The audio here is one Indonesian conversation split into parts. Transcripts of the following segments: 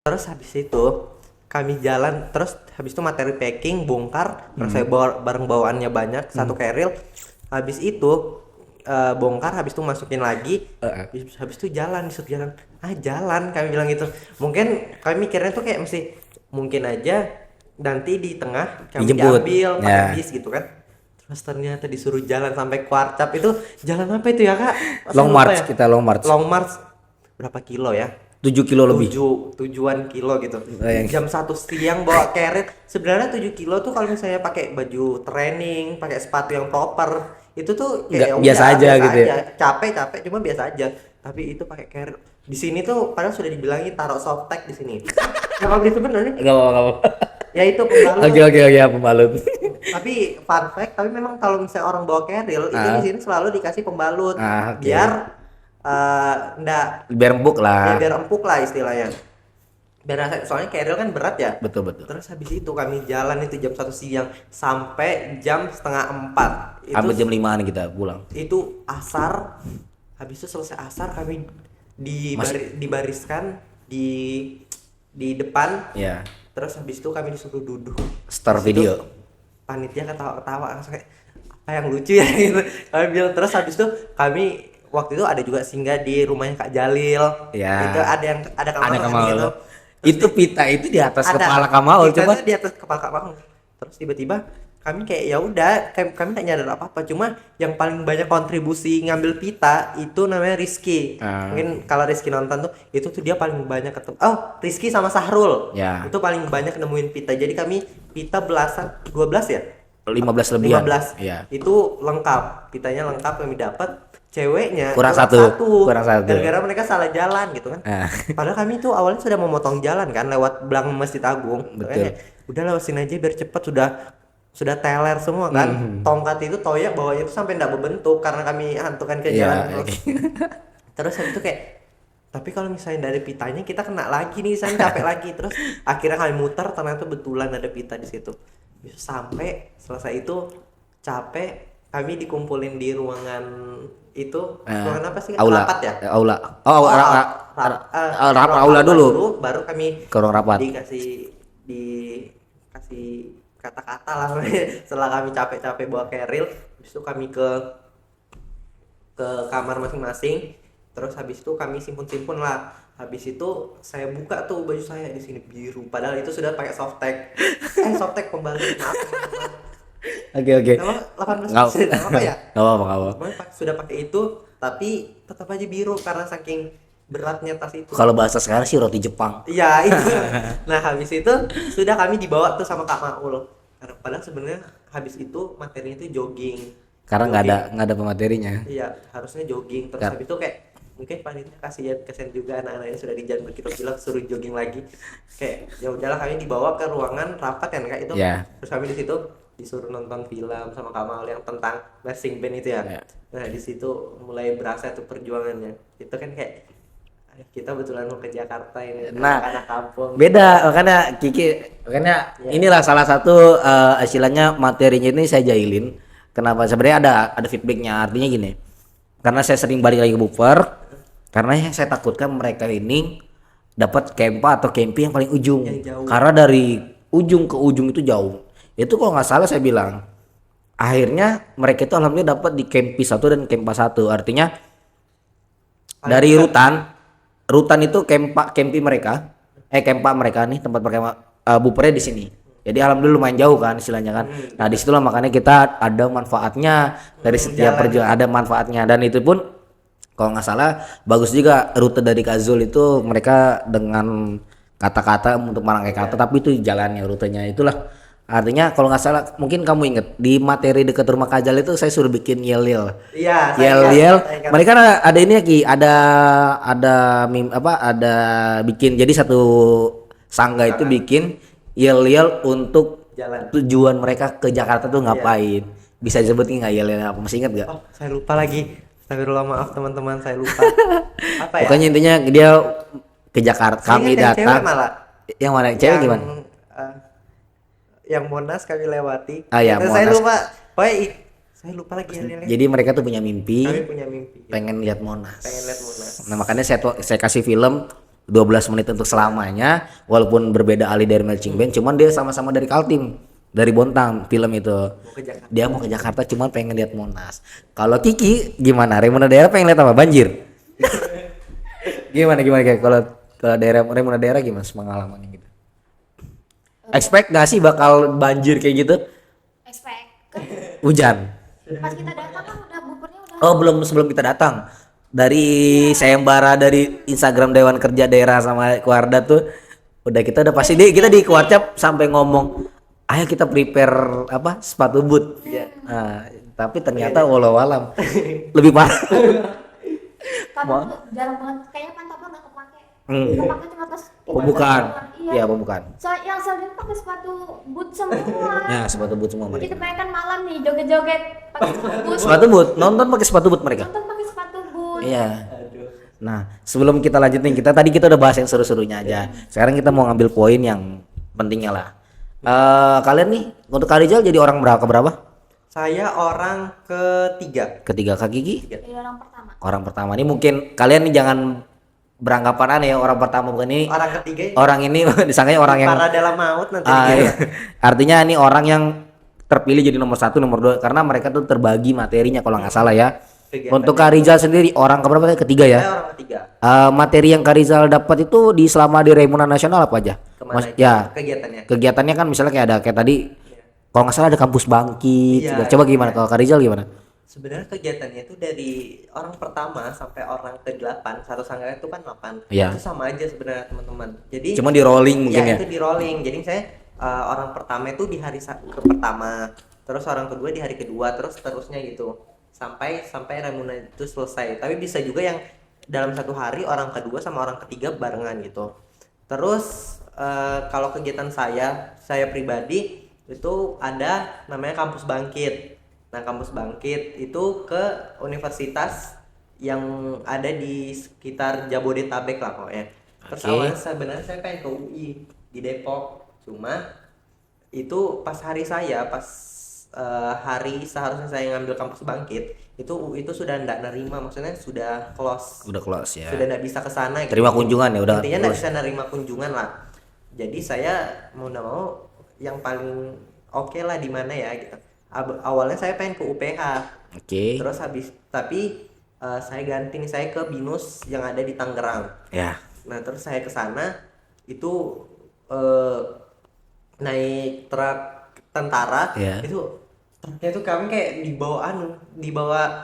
Terus habis itu kami jalan, terus habis itu materi packing bongkar, terus saya bawa barang bawaannya banyak, satu keril. Habis itu bongkar, habis itu masukin lagi, habis itu jalan, disuruh jalan. Jalan kami bilang gitu. Mungkin kami mikirnya tuh kayak mesti mungkin aja nanti di tengah kami Dijemput. diambil Ya. pakai bis gitu kan. Terus ternyata disuruh jalan sampai Kuarcap. Itu jalan apa itu ya, Kak? Saya Long lupa march, ya. kita long march. Long march berapa kilo ya? 7 kilo lebih. Tujuan kilo gitu. Yang- Jam 1 siang bawa carrier. Sebenarnya 7 kilo tuh kalau misalnya pakai baju training, pakai sepatu yang proper, itu tuh Nggak, kayak ya biasa udah, aja gitu ya? Capek cuma biasa aja. Tapi itu pakai carrier. Di sini tuh padahal sudah dibilangin taruh softtek di sini. Enggak apa gitu bener nih. Gak apa-apa. Ya itu pembalut. Oke, pembalut. Tapi fun fact, tapi memang kalau misalnya orang bawa carrier itu di sini selalu dikasih pembalut Oke. biar enggak Biar empuk ya lah. biar empuk lah istilahnya. Soalnya carrier kan berat ya. Betul. Terus habis itu kami jalan itu jam 1 siang sampai jam setengah 4. Sampai jam 5-an kita pulang. Itu asar. Habis itu selesai asar kami dibariskan di depan. Ya. Terus habis itu kami disuruh duduk. Start Habis itu video. Panitia ketawa-ketawa langsung kayak apa yang lucu ya gitu. Kami bilang terus habis itu kami waktu itu ada juga singgah di rumahnya Kak Jalil. Ya. Itu ada kamar Ada kan Kamal. gitu. Itu pita itu di atas Ada. kepala Kamal Kita coba. tuh di atas kepala Kak Maul. Terus tiba-tiba kami kayak ya udah kami tak nyadar apa-apa, cuma yang paling banyak kontribusi ngambil pita itu namanya Rizky. Mungkin kalau Rizky nonton tuh itu tuh dia paling banyak ketemu. Rizky sama Sahrul. Ya. Itu paling banyak nemuin pita. Jadi kami pita belasan 12 ya? 15 lebihan. 15. Iya. Itu lengkap. Pitanya lengkap kami dapat. Ceweknya Kurang satu. Gara-gara mereka salah jalan gitu kan. Ah. Padahal kami tuh awalnya sudah mau motong jalan kan lewat belakang Masjid Agung. Betul. Kayaknya, udah lewatin aja biar cepet, sudah teler semua kan. Tongkat itu toya bawahnya itu sampai enggak berbentuk karena kami hantukan ke Iya, jalan oke. terus. Terus habis itu kayak tapi kalau misalnya dari pitanya kita kena lagi nih, saya capek lagi. Terus akhirnya kami muter, ternyata betulan ada pita di situ. Bisa sampai selesai itu capek, kami dikumpulin di ruangan itu. Ruangan apa sih? Aula. Rapat ya? Aula. Oh, aula dulu. Baru kami Ke ruang rapat. dikasih kata-kata lah. Setelah kami capek-capek bawa keril, habis itu kami ke kamar masing-masing. Terus habis itu kami simpun lah. Habis itu saya buka tuh baju saya di sini biru. Padahal itu sudah pakai softtek. Softtek pembalut. Maaf. Oke. Nama 18 Nggak apa ya? Nggak apa. Pokoknya sudah pakai itu, tapi tetap aja biru karena saking beratnya tas itu. Kalau bahasa sekarang sih roti Jepang. Iya itu. Nah habis itu sudah kami dibawa tuh sama Kak Maul. Padahal sebenarnya habis itu materinya itu jogging. Karena nggak ada pematerinya. Iya harusnya jogging. Terus habis itu kayak mungkin panitia kasihan juga anak-anak yang sudah dijanjikan kita bilang suruh jogging lagi. Kayak ya udahlah kami dibawa ke ruangan rapat kan Kak itu. Ya. Terus kami di situ disuruh nonton film sama Kamal yang tentang marching band itu ya. Nah di situ mulai berasa tuh perjuangannya. Itu kan kayak kita betulan mau ke Jakarta ini, anak kampung. Beda makanya inilah salah satu istilahnya materinya ini saya jahilin. Kenapa sebenarnya ada feedbacknya, artinya gini. Karena saya sering balik lagi ke Buper, karena yang saya takutkan mereka ini dapat kempa atau kempi yang paling ujung. Karena dari ujung ke ujung itu jauh. Itu kalau nggak salah saya bilang. Akhirnya mereka itu alhamdulillah dapat di kempi 1 dan kempa 1. Artinya dari rutan itu kempi mereka, kempa mereka nih tempat mereka bupernya di sini. Jadi alhamdulillah lumayan jauh kan istilahnya kan. Nah disitulah makanya kita ada manfaatnya dari setiap perjalanan, ada manfaatnya. Dan itu pun kalau nggak salah bagus juga rute dari Kazul itu mereka dengan kata-kata untuk merangkai kata, tapi itu jalannya rutenya itulah. Artinya kalau nggak salah mungkin kamu inget di materi dekat rumah Kajal itu saya suruh bikin yel-yel. Iya. Yel-yel. Mereka ada ini lagi, ada bikin jadi satu sangga itu bikin yel-yel untuk jalan. Tujuan mereka ke Jakarta tuh ngapain? Bisa disebutin nggak yel-yel apa? Masih ingat nggak? Oh saya lupa lagi. Astagfirullah, maaf teman-teman, saya lupa. Apa ya? Pokoknya intinya dia ke Jakarta, kami Saya datang. cewek malah. Yang mana? Cewek gimana? Yang Monas kami lewati. Ya, Saya Monas. lupa. Pokoknya saya lupa lagi yel-yelnya. Jadi mereka tuh punya mimpi, Kami punya mimpi. pengen lihat Monas. Pengen lihat Monas. Nah makanya saya kasih film 12 menit untuk selamanya, walaupun berbeda alih dari marching band, cuman dia sama-sama dari Kaltim, dari Bontang film itu. Dia mau ke Jakarta cuman pengen lihat Monas. Kalau Kiki gimana? Raimuna daerah pengen lihat apa? Banjir. Gimana kayak kalau daerah Raimuna daerah gimana pengalamannya gitu? Expect gak sih bakal banjir kayak gitu? Expect kan Hujan. pas kita datang kan udah buburnya udah. Oh, belum, sebelum kita datang. Dari sayembara dari Instagram Dewan Kerja Daerah sama Kuarda tuh kita udah pasti kita di Kuarcap sampai ngomong, ayo kita prepare apa sepatu boot. Nah, tapi ternyata walau alam lebih parah. Kadang tuh jarang banget kayaknya pantopel nggak kepake. Kepake cuma pas kita Pembukaan. keluar. Iya. Iya, pembukaan. So, yang saya lihat pakai sepatu boot semua. Ya, sepatu boot semua Jadi mereka. kebanyakan malam nih joget-joget pakai sepatu boot. Sepatu boot, nonton pakai sepatu boot mereka. Nonton pakai sepatu boot. Iya. Nah, sebelum kita lanjutin, tadi kita udah bahas yang seru-serunya aja. Sekarang kita mau ngambil poin yang pentingnya lah. Kalian nih untuk Karijal jadi orang berapa? Saya orang ketiga. Kak Gigi? Jadi orang pertama. Orang pertama. Ini mungkin kalian nih jangan beranggapan aneh ya, orang pertama bukan ini. Orang ketiga ini Orang ini disangkanya orang yang para dalam maut nanti. iya. Artinya ini orang yang terpilih jadi nomor 1, nomor 2 karena mereka tuh terbagi materinya kalau nggak salah ya. Kegiatannya. Untuk Kak Rizal sendiri orang keberapa? Ketiga ya. Saya orang ketiga. Materi yang Kak Rizal dapat itu selama di Raimuna Nasional apa aja? Kemana aja Ya, kegiatannya? kegiatannya kan misalnya kayak tadi kalau nggak salah ada kampus bangkit. Iya, Coba gimana kalau Kak Rizal gimana? Sebenarnya kegiatannya itu dari orang pertama sampai orang ke-8, satu sanggar itu kan 8. Iya. Itu sama aja sebenarnya teman-teman. Jadi Cuma di rolling mungkin ya. itu di rolling. Jadi saya orang pertama itu di hari pertama, terus orang kedua di hari kedua, terus seterusnya gitu. Sampai Ramuna itu selesai. Tapi bisa juga yang dalam satu hari orang kedua sama orang ketiga barengan gitu. Terus kalau kegiatan saya pribadi itu ada namanya kampus bangkit. Nah, kampus bangkit itu ke universitas yang ada di sekitar Jabodetabek lah pokoknya. Terus Oke. awalnya sebenarnya saya pengen ke UI di Depok, cuma itu pas hari seharusnya saya ngambil kampus bangkit itu UI itu sudah nggak nerima, maksudnya sudah close, Udah close ya. sudah nggak bisa ke sana Terima kunjungan ya, udah intinya nggak close. bisa nerima kunjungan lah. Jadi saya mau nggak mau yang paling oke lah di mana ya gitu. Awalnya saya pengen ke UPH, Oke. terus tapi saya ganti nih, saya ke BINUS yang ada di Tangerang. Ya. Nah terus saya ke sana itu naik truk tentara. Ya. Itu truknya itu kami kayak dibawa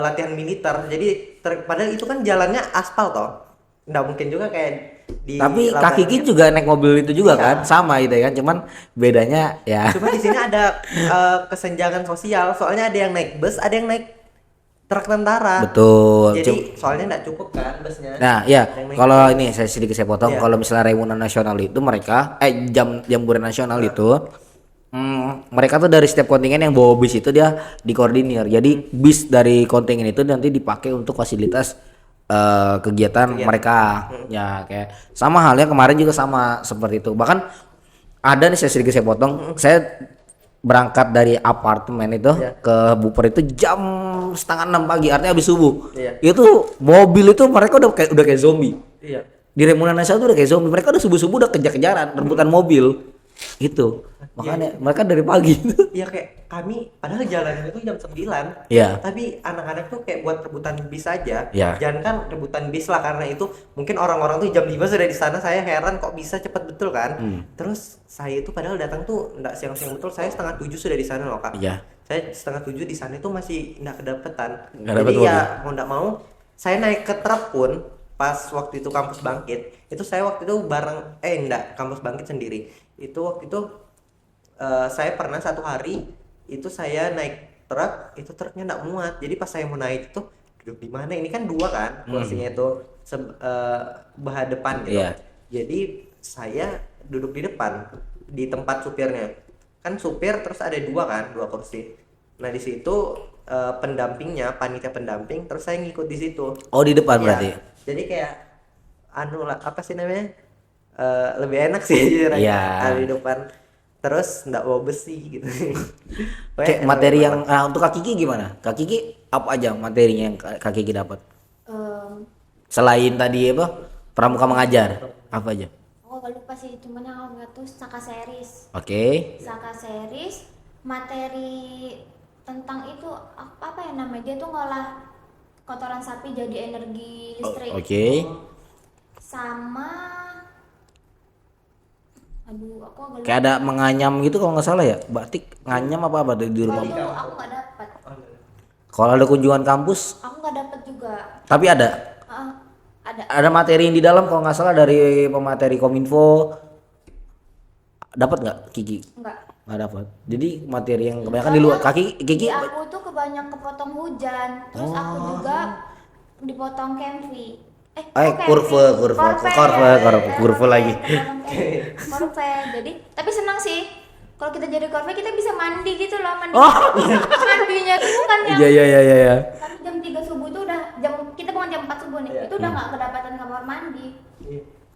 latihan militer. Jadi padahal itu kan jalannya aspal toh, nggak mungkin juga kayak di Tapi Kak lapangan Kiki gitu. juga naik mobil itu juga Iya. kan, sama gitu ya kan, cuman bedanya ya. Cuma di sini ada kesenjangan sosial, soalnya ada yang naik bus, ada yang naik truk tentara. Betul. Jadi soalnya nggak cukup kan busnya. Nah, ya, Ada yang naik kalau bus. ini saya potong, Iya. kalau misalnya Raimuna Nasional itu mereka jamburan nasional itu mereka tuh dari setiap kontingen yang bawa bis itu dia dikoordinir. Jadi bis dari kontingen itu nanti dipakai untuk fasilitas kegiatan mereka. Ya, kayak sama halnya kemarin juga sama seperti itu. Bahkan ada nih saya potong, saya berangkat dari apartemen itu ke Buper itu jam 5:30 pagi, artinya habis subuh. Iya. Itu mobil itu mereka udah kayak zombie. Iya. Di Raimuna Nasional tuh udah kayak zombie. Mereka udah subuh-subuh udah kejar-kejaran rebutan mobil. Itu. Makanya mereka dari pagi itu. Iya, kayak kami padahal jalan itu jam 9. Iya. Tapi anak-anak tuh kayak buat rebutan bis aja. Iya. Jangan kan rebutan bis lah, karena itu mungkin orang-orang tuh jam 5 sudah di sana. Saya heran kok bisa cepet betul kan. Terus saya itu padahal datang tuh enggak siang-siang betul. Saya 6:30 sudah di sana loh, Kak. Iya. Saya 6:30 di sana itu masih enggak kedapetan. Nggak Jadi dapet ya mau enggak mau saya naik ke truk pun pas waktu itu kampus bangkit. Itu saya waktu itu bareng kampus bangkit sendiri. Itu waktu itu saya pernah satu hari itu saya naik truk, itu truknya nggak muat. Jadi pas saya mau naik itu duduk di mana? Ini kan dua kan kursinya itu belah depan gitu. Iya. Jadi saya duduk di depan di tempat supirnya. Kan supir terus ada dua kursi. Nah di situ pendampingnya, panitia pendamping, terus saya ngikut di situ. Oh, di depan Iya. berarti. Jadi kayak apa sih namanya? Lebih enak sih jujur aja. Iya. Di depan. Terus nggak bawa besi gitu. Kayak materi yang untuk Kak Kiki gimana? Kak Kiki apa aja materinya yang Kak Kiki dapat? Em, Selain tadi apa? Pramuka mengajar apa aja? Oh gak lupa sih, cuman yang aku ingat tuh Saka Series. Oke. Saka Series materi tentang itu apa ya namanya, dia tuh ngolah kotoran sapi jadi energi listrik. Oke. Sama aduh aku agak lupa. Kayak ada menganyam gitu kalau nggak salah ya, batik nganyam apa di rumah. Kalau itu aku nggak dapat. Kalau ada kunjungan kampus, Aku nggak dapat juga. tapi ada Ada. ada materi yang di dalam kalau nggak salah dari pemateri Kominfo. Dapat nggak Kiki? Nggak dapat. Jadi materi yang kebanyakan di luar Kiki Di aku tuh kebanyakan kepotong hujan. Terus aku juga dipotong Kenvi. Kurva lagi. Korve. Jadi tapi senang sih. Kalau kita jadi korve kita bisa mandi gitu loh, mandi. Oh. Mandinya tuh bukan yang Iya. Tapi jam 3 subuh tuh udah kita bangun jam 4 subuh nih. Itu udah nggak kedapatan kamar mandi.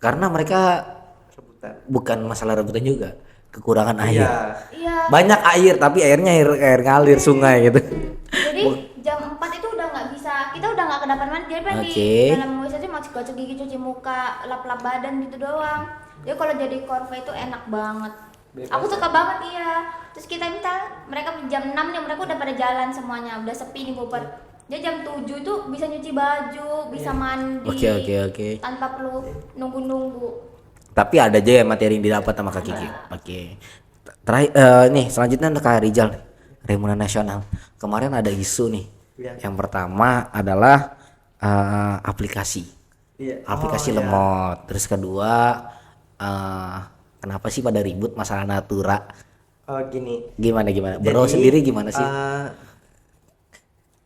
Karena mereka Rebutan. bukan masalah rebutan juga, kekurangan air. Iya. Banyak air tapi airnya air ngalir sungai gitu. Jadi jam 4 itu udah nggak bisa, kita udah nggak kedapatan mandi. Jadi Oke. di dalam WC aja masih gosok gigi, cuci muka, lap-lap badan gitu doang. Jadi kalau jadi korve itu enak banget. Aku suka banget iya. Terus kita minta mereka jam 6 nih mereka udah pada jalan semuanya, udah sepi nih Bogor. Jadi jam 7 itu bisa nyuci baju, bisa mandi. Oke. Tanpa perlu nunggu-nunggu. Tapi ada aja ya materi yang didapat sama Kak Kiki. Oke. Terakhir nih selanjutnya ada Kak Rizal nih. Remuna Nasional. Kemarin ada isu nih. Iya. Yang pertama adalah aplikasi. Iya. Aplikasi Oh, iya. lemot. Terus kedua kenapa sih pada ribut masalah Natura? Oh gini. Gimana? Bro Jadi, sendiri gimana sih?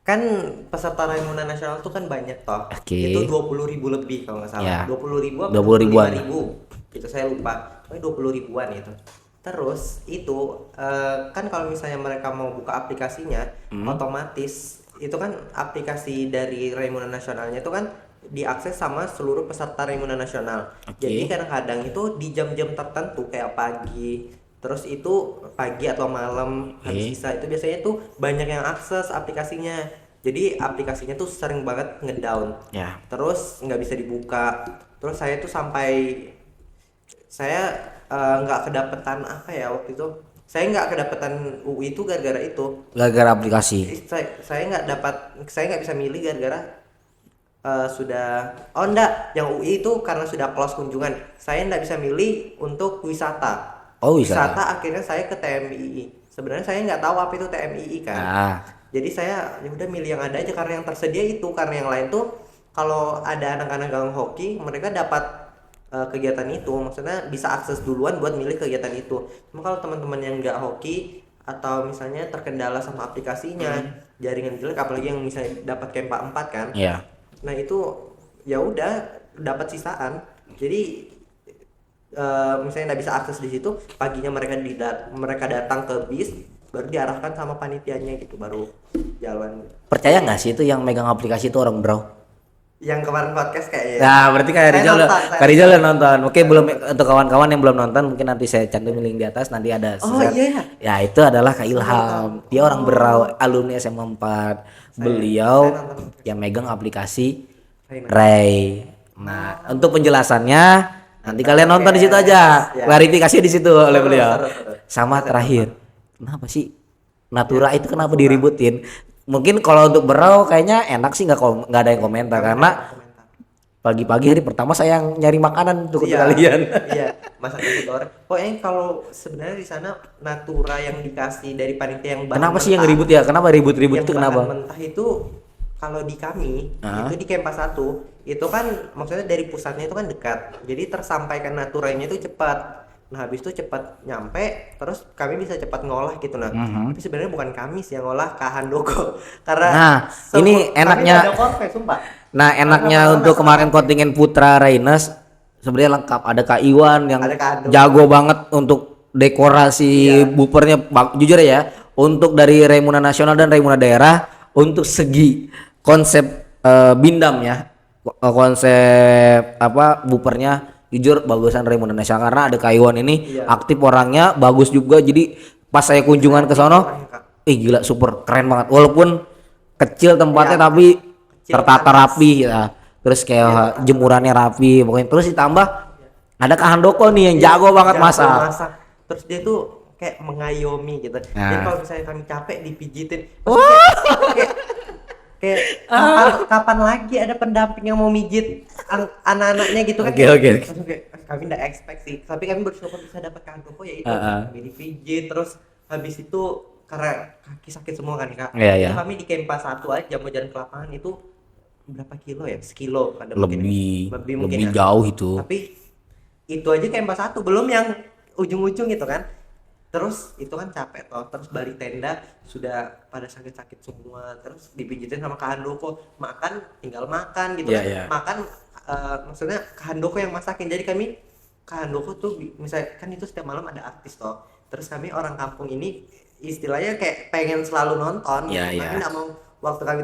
Kan peserta Raimuna Nasional tuh kan banyak toh. Oke. Itu 20.000 lebih kalau nggak salah. Ya. 20.000 apa 20.000-an. 25.000? Itu saya lupa. Pokoknya 20.000-an itu. Terus itu kan kalau misalnya mereka mau buka aplikasinya, otomatis itu kan aplikasi dari Raimuna Nasionalnya itu kan diakses sama seluruh peserta Raimuna Nasional. Oke. Jadi kadang-kadang itu di jam-jam tertentu kayak pagi, terus itu pagi atau malam habis sisa itu biasanya tuh banyak yang akses aplikasinya. Jadi aplikasinya tuh sering banget ngedown. Ya. Terus nggak bisa dibuka. Terus saya tuh sampai saya nggak kedapetan apa ya waktu itu. Saya nggak kedapetan UI itu gara-gara itu. Gara-gara aplikasi. Saya nggak bisa milih gara-gara sudah enggak, yang UI itu karena sudah close kunjungan. Saya nggak bisa milih untuk wisata. Oh, wisata. Akhirnya saya ke TMII. Sebenarnya saya nggak tahu apa itu TMII kan. Jadi saya ya udah milih yang ada aja karena yang tersedia itu, karena yang lain tuh kalau ada anak-anak gang hoki mereka dapat kegiatan itu, maksudnya bisa akses duluan buat milih kegiatan itu. Cuma kalau teman-teman yang nggak hoki atau misalnya terkendala sama aplikasinya, jaringan jelek, apalagi yang misalnya dapat Kempa 4 kan. Iya. Nah itu ya udah dapat sisaan. Jadi misalnya nggak bisa akses di situ, paginya mereka datang ke bis, baru diarahkan sama panitianya gitu, baru jalan. Percaya nggak sih itu yang megang aplikasi itu orang bro? Yang kemarin podcast kayaknya. Nah, berarti kayak Saya Rizal, nonton, Kak Rizal udah nonton. Oke, belum untuk kawan-kawan yang belum nonton, mungkin nanti saya cantumin link di atas, nanti ada. Oh iya. Ya, itu adalah Kak Ilham. Dia orang Berau, alumni SMA 4. Beliau saya nonton. yang megang aplikasi Raina. Ray. Nah, untuk penjelasannya nanti kalian nonton di situ aja. Ya. Klarifikasi di situ oleh beliau. seru. Sama terakhir, kenapa sih Natura itu kenapa diributin? Mungkin kalau untuk Berau kayaknya enak sih, nggak ada yang komentar karena pagi-pagi hari pertama saya yang nyari makanan untuk kalian. Iya, masak nasi goreng. Pokoknya kalau sebenarnya di sana Natura yang dikasih dari panitia yang bahan Kenapa sih yang mentah, ribut ya? Kenapa ribut-ribut yang itu bahan kenapa? mentah itu kalau di kami itu di Kempa 1 itu kan maksudnya dari pusatnya itu kan dekat. Jadi tersampaikan naturanya itu cepat. Nah, habis itu cepat nyampe, terus kami bisa cepat ngolah gitu nah. Tapi sebenarnya bukan kami sih yang ngolah, Kak Handoko. Karena Nah, ini enaknya- kami nggak ada korve, sumpah. Nah, enaknya untuk kemarin kontingen Putra Raines sebenarnya lengkap. Ada Kak Iwan yang Ada Kak Ado. jago banget untuk dekorasi bupernya. Jujur ya, untuk dari Raimuna Nasional dan Raimuna Daerah, untuk segi konsep bindam ya, konsep apa bupernya, jujur bagusan Raimuna Nasional karena ada Kak Iwan ini aktif orangnya, bagus juga. Jadi pas saya kunjungan ke sono, gila super keren banget. Walaupun kecil tempatnya tapi tertata rapi ya. terus kayak jemurannya rapi pokoknya, terus ditambah ada Kak Handoko nih yang jago banget masak. Terus dia tuh kayak mengayomi gitu. Jadi Nah. kalau misalnya kami capek dipijitin, kayak kapan lagi ada pendamping yang mau mijit anak-anaknya gitu kan. Oke. Langsung kayak, kami nggak expect sih, tapi kami bersyukur bisa dapat Kak Handoko ya itu. Kami dipijit, terus habis itu karena kaki sakit semua kan Kak. Iya. Jadi kami di Kempa 1 aja mau jalan ke lapangan itu berapa kilo ya? Sekilo ada mungkin. Lebih mungkin ya. jauh itu. Tapi itu aja Kempa 1 belum yang ujung-ujung gitu kan. Terus itu kan capek toh, terus balik tenda sudah pada sakit-sakit semua, terus dipijitin sama Kak Handoko, makan tinggal makan gitu kan. Iya. Makan maksudnya Kak Handoko yang masakin. Jadi kami Kak Handoko tuh misalnya kan itu setiap malam ada artis toh. Terus kami orang kampung ini istilahnya kayak pengen selalu nonton. Iya. Kami nggak mau waktu kami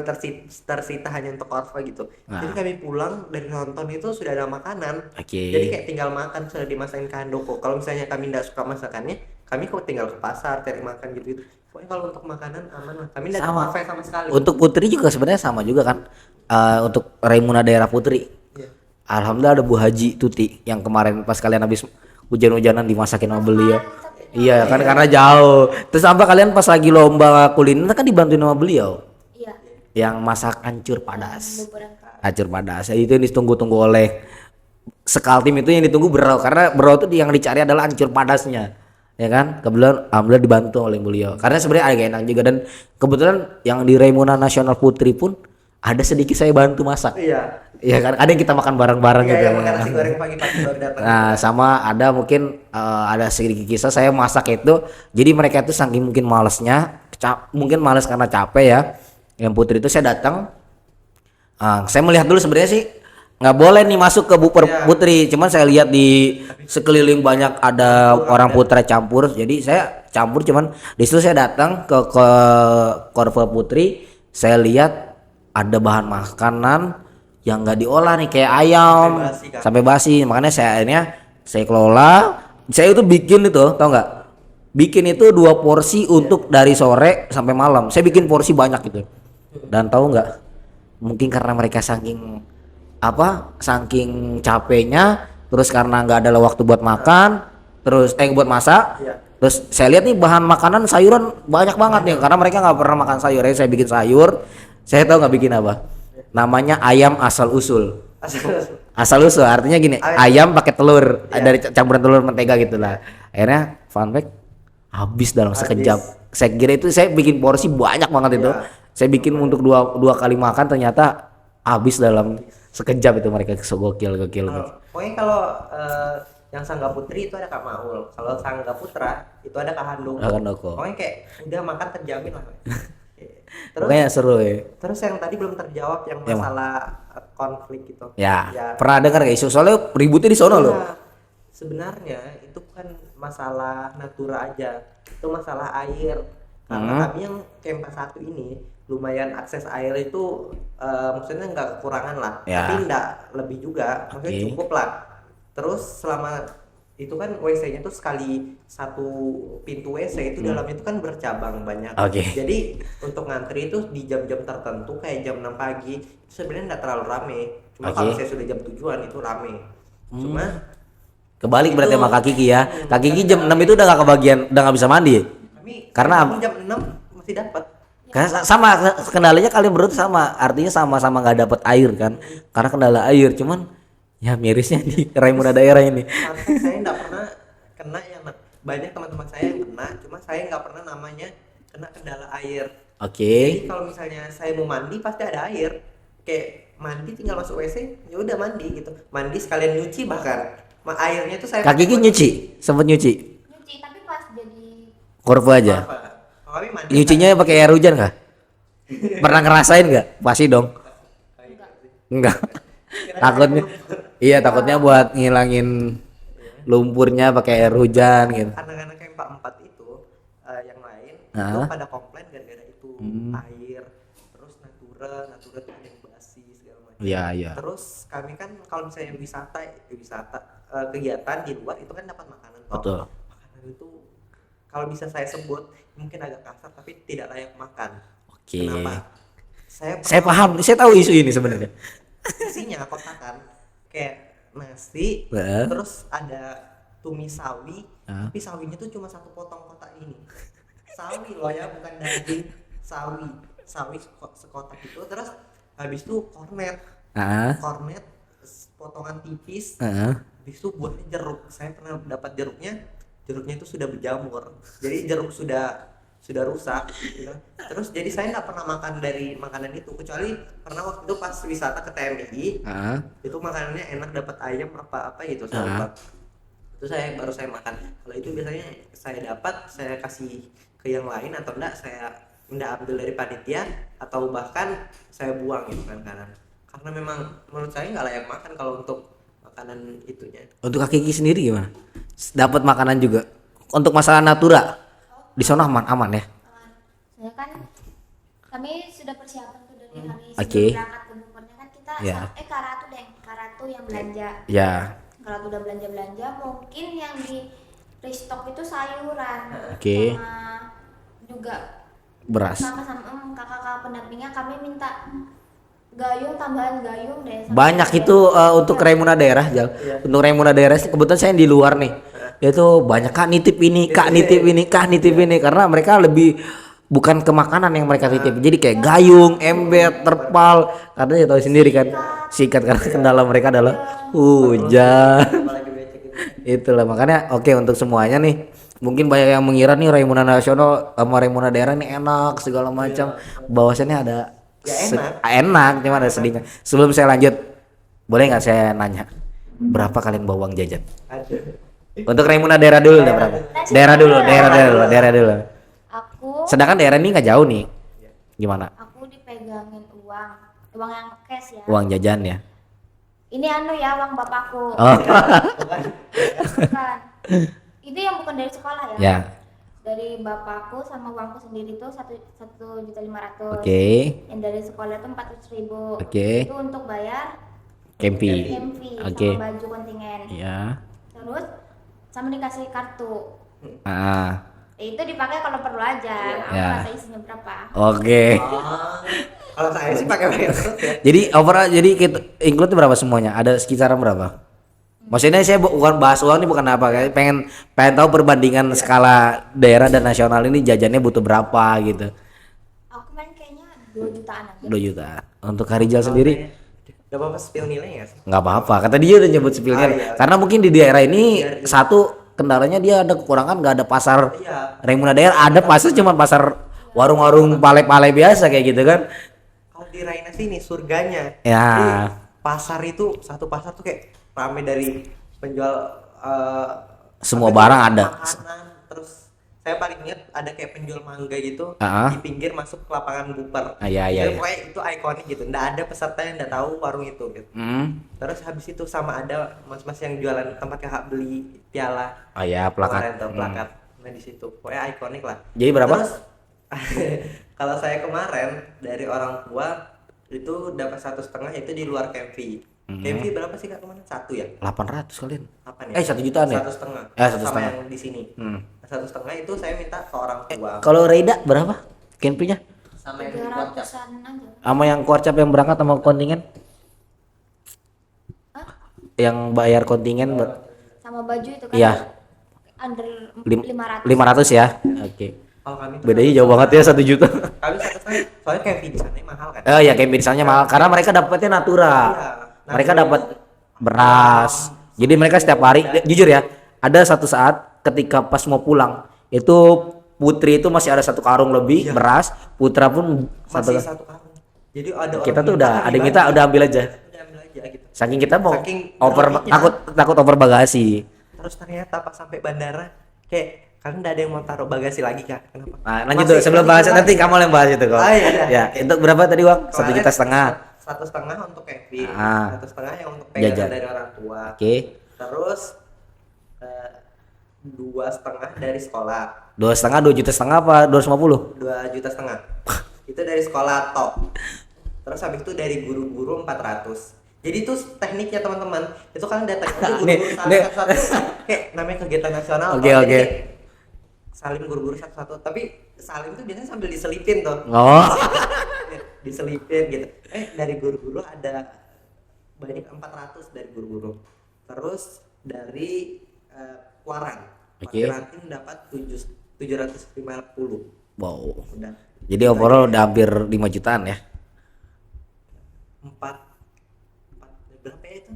tersita hanya untuk Orva gitu. Jadi kami pulang dari nonton itu sudah ada makanan. Oke. Jadi kayak tinggal makan sudah dimasakin Kak Handoko. Kalau misalnya kami nggak suka masakannya, kami kok tinggal ke pasar cari makan gitu. Pokoknya kalau untuk makanan aman lah. Kami nggak Sama. survei sama sekali. Untuk Putri juga sebenarnya sama juga kan. Untuk Raimuna daerah Putri. Iya. Alhamdulillah ada Bu Haji Tuti yang kemarin pas kalian habis hujan-hujanan dimasakin sama beliau. Iya kan karena jauh. Terus sampai kalian pas lagi lomba kuliner kan dibantuin sama beliau. Iya. Yang masak ancur padas. Beberapa. Ancur padas. Itu yang ditunggu-tunggu oleh Sekaltim, itu yang ditunggu Berau, karena Berau itu yang dicari adalah ancur padasnya. Ya kan? Kebetulan alhamdulillah dibantu oleh beliau. Karena sebenarnya agak enak juga, dan kebetulan yang di Raimuna Nasional Putri pun ada sedikit saya bantu masak. Iya. Iya kan? Ada yang kita makan bareng-bareng Iya, gitu. yang makan nasi goreng pagi-pagi baru datang. Nah, sama ada mungkin ada sedikit kisah saya masak itu. Jadi mereka itu saking mungkin malesnya, mungkin males karena capek ya. Yang Putri itu saya datang, saya melihat dulu sebenarnya sih nggak boleh nih masuk ke Putri. Cuman saya lihat di sekeliling banyak ada orang Putra campur. Jadi saya campur, cuman di situ saya datang ke Korva Putri. Saya lihat ada bahan makanan yang nggak diolah nih kayak ayam sampai basi. Makanya saya kelola. Saya itu bikin itu, tau nggak? Bikin itu 2 porsi untuk dari sore sampai malam. Saya bikin porsi banyak gitu. Dan tahu nggak? Mungkin karena mereka saking capeknya, terus karena nggak ada waktu buat makan, terus buat masak. Terus saya lihat nih bahan makanan sayuran banyak banget nih, karena mereka nggak pernah makan sayur. Saya bikin sayur. Saya tahu nggak bikin apa? Namanya ayam asal usul. Asal usul artinya gini, ayam pakai telur, dari campuran telur mentega gitulah. Akhirnya fun fact, habis dalam sekejap. Saya kira itu saya bikin porsi banyak banget itu. Saya bikin untuk dua kali makan, ternyata habis dalam sekejap itu. Mereka gokil. Pokoknya kalau yang Sangga Putri itu ada Kak Maul. Kalau Sangga Putra itu ada Kak Handoko. Pokoknya kayak udah makan terjamin lah. Terus Pokoknya seru ya. Terus yang tadi belum terjawab yang masalah konflik gitu. Ya. Pernah dengar gak isu soalnya ributnya di sono loh. Sebenarnya itu bukan masalah natura aja. Itu masalah air. Karena kami yang Kempa 1 ini lumayan akses air itu maksudnya nggak kekurangan lah, tapi nggak lebih juga, maksudnya cukup lah. Terus selama itu kan WC-nya tuh sekali satu pintu WC itu dalam itu kan bercabang banyak. Jadi untuk ngantri itu di jam-jam tertentu kayak jam 6 pagi itu sebenarnya nggak terlalu rame. Cuma kalau saya sudah jam tujuan itu rame. Cuma kebalik berarti sama Kak Kiki ya. Kak Kiki jam 6 itu udah nggak kebagian, udah nggak bisa mandi. Karena jam 6 masih dapat. Karena sama kendalanya kalian berdua sama, artinya sama-sama nggak dapat air kan, karena kendala air. Cuman ya mirisnya di Raimuna daerah ini. Saya nggak pernah kena yang banyak teman-teman saya yang kena, cuma saya nggak pernah namanya kena kendala air. Jadi kalau misalnya saya mau mandi pasti ada air, kayak mandi tinggal masuk WC, ya udah mandi gitu, mandi sekalian nyuci bahkan. Airnya tuh saya. Kak Kiki nyuci, sempet nyuci. Nyuci tapi pas jadi Korva aja. Nyucinya pakai air hujan kah? Pernah ngerasain nggak? Pasti dong. Enggak. Takutnya buat ngilangin lumpurnya pakai air hujan gitu. Anak-anak yang 4 itu yang lain itu pada komplain gara-gara itu air, terus natura tuh ada yang basi segala macam. Iya. Terus kami kan kalau misalnya wisata kegiatan di luar itu kan dapat makanan toh. Betul. Makanan itu kalau bisa saya sebut mungkin agak kasar tapi tidak layak makan. Oke. Kenapa? Saya paham, saya tahu isu ini sebenarnya. isinya kotakan kayak nasi, Heeh. terus ada tumis sawi, Heeh. tapi sawinya tuh cuma satu potong kotak ini. Sawi loh ya, bukan daging, sawi sekotak itu. Terus habis itu kornet, Ah. kornet potongan tipis. Heeh. Habis itu buahnya jeruk. Saya pernah dapat jeruknya itu sudah berjamur. Jadi jeruk sudah rusak gitu. Terus jadi saya nggak pernah makan dari makanan itu, kecuali pernah waktu itu pas wisata ke TMI. Ah. Itu makanannya enak, dapat ayam apa gitu saya lupa. Itu baru saya makan. Kalau itu biasanya saya dapat, saya kasih ke yang lain, atau enggak saya ambil dari panitia, atau bahkan saya buang gitu kan, karena memang menurut saya nggak layak makan kalau untuk makanan itunya. Untuk Kak Kiki sendiri gimana? Dapat makanan juga. Untuk masalah natura di sana aman ya. Soalnya kan kami sudah persiapan tuh dari hari Oke. sebelum berangkat ke Bogornya kan kita Ya. Karatu yang belanja. Ya. Kalau udah belanja mungkin yang di restock itu sayuran. Oke. Sama juga Beras. sama kakak pendampingnya kami minta tambahan gayung deh. sama Banyak gayung. itu untuk Raimuna daerah, Jal. Untuk Raimuna daerah sih kebetulan saya di luar nih. Itu banyak Kak nitip ini, Kak nitip ini, Kak nitip ini, karena mereka lebih bukan ke makanan yang mereka titip. Jadi kayak gayung, ember, terpal. Karena ya tahu sendiri kan, sikat karena kendala mereka adalah hujan. Apalagi becek itu. Itulah makanya oke untuk semuanya nih. Mungkin banyak yang mengira nih Raimuna nasional sama Raimuna daerah nih enak segala macam. Bahwasannya ada Ya, enak, cuma ada sedihnya. Sebelum saya lanjut, boleh nggak saya nanya berapa kalian bawa uang jajan? Aduh. Untuk Raimuna daerah dulu dah berapa? Daerah dulu. Aku Sedangkan daerah ini nggak jauh nih. Gimana? aku dipegangin uang yang cash ya. Uang jajan ya? Ini ya uang bapakku. Oh. Bukan. Itu yang bukan dari sekolah ya. Ya. Dari bapakku sama uangku sendiri tuh 1.500.000. Oke. Yang dari sekolah itu 400.000. Oke. Itu untuk bayar Kempi. Kempi Oke. sama baju kontingen. Ya. Terus sama dikasih kartu. Ah. Itu dipakai kalau perlu aja. Aku Ya. nggak tahu isinya berapa. Oke. Kalau saya sih pakai terus ya. Jadi overall jadi kita include berapa semuanya? Ada sekitaran berapa? Maksudnya saya bukan bahas uang ini bukan apa, kayak pengen tahu perbandingan skala daerah dan nasional ini jajannya butuh berapa gitu. Aku main kayaknya 2 jutaan aja. 2 juta. Untuk Harijal sendiri Gak apa-apa spill nilai ya. nggak apa-apa. Kata dia udah nyebut sepilnya. Iya. Karena mungkin di daerah ini satu kendalanya dia ada kekurangan nggak ada pasar Iya. Raimuna daerah, ada pasar cuma pasar warung-warung pale-pale biasa kayak gitu kan. Kalau di Raina sini surganya. Ya. Jadi, pasar itu satu pasar tuh kayak rame dari penjual Semua apa barang itu, ada. makanan, terus saya paling ingat ada kayak penjual mangga gitu Ah. di pinggir masuk ke lapangan buper. Iya, Jadi iya. pokoknya itu ikonik gitu. Nggak ada peserta yang nggak tahu warung itu gitu. Terus habis itu sama ada mas-mas yang jualan tempat kakak beli piala. Oh ya, plakat. Kemarin tuh, plakat. Nah di situ pokoknya ikonik lah. Jadi berapa? Terus, kalau saya kemarin dari orang tua itu dapat 1,5 itu di luar Kempi. Kempi berapa sih kak kemarin? 1 ya? 800 kalian. Apa nih? 1 jutaan ya? 1,5. 1,5. Sama yang di sini. Hmm. 1,5 itu saya minta ke orang tua. Kalau Reida berapa? Kempinya? Sama yang di Kuarcap. 300-an aja. Sama yang kuarcap yang berangkat sama kontingen? Hah? Yang bayar kontingen Sama baju itu kan. Iya. Under lim- 500. 500 ya? Oke. Kalau kami tuh Bedanya jauh banget ya 1 juta. kami 1,5. Soalnya Kempi di sana mahal kan. Oh ya Kempi di sana mahal karena mereka dapatnya natura. Iya. Nah, Mereka dulu dapat beras. Jadi mereka setiap hari jujur ya, ada satu saat ketika pas mau pulang itu Putri itu masih ada 1 karung lebih beras, Putra pun masih satu. 1 karung. Jadi ada orang Kita tuh minta, udah kami ada yang kita bagi. udah ambil aja. Udah ambil aja gitu. Saking kita mau Saking over berlebihnya. takut over bagasi. Terus ternyata pas sampai bandara kayak kan nggak ada yang mau taruh bagasi lagi kak. Kenapa? Nah, lanjut dulu sebelum bahas nanti kamu yang bahas itu kok. Ah, iya. Ya, itu berapa tadi Bang? 1,5 juta. 1,5 untuk Kevin. Ah. 1,5 yang untuk pegangan Jajan. dari orang tua. Oke. Terus 2,5 dari sekolah. 2,5, 2,5 juta apa 250? 2,5 juta. Itu dari sekolah top. Terus habis itu dari guru-guru 400. Jadi itu tekniknya teman-teman. Itu kan datanya Nih, guru-guru nih. satu-satu. Kayak namanya kegiatan nasional. Oke, toh. Jadi oke. kayak salim guru-guru satu-satu. Tapi salim tuh biasanya sambil diselipin tuh. Oh. Diselipin gitu. Dari guru-guru ada banyak 400 dari guru-guru. Terus dari Kuarang Oke. Ranting dapat 750. Wow. Udah Jadi overall udah hampir 5 jutaan ya. 4 berapa ya itu?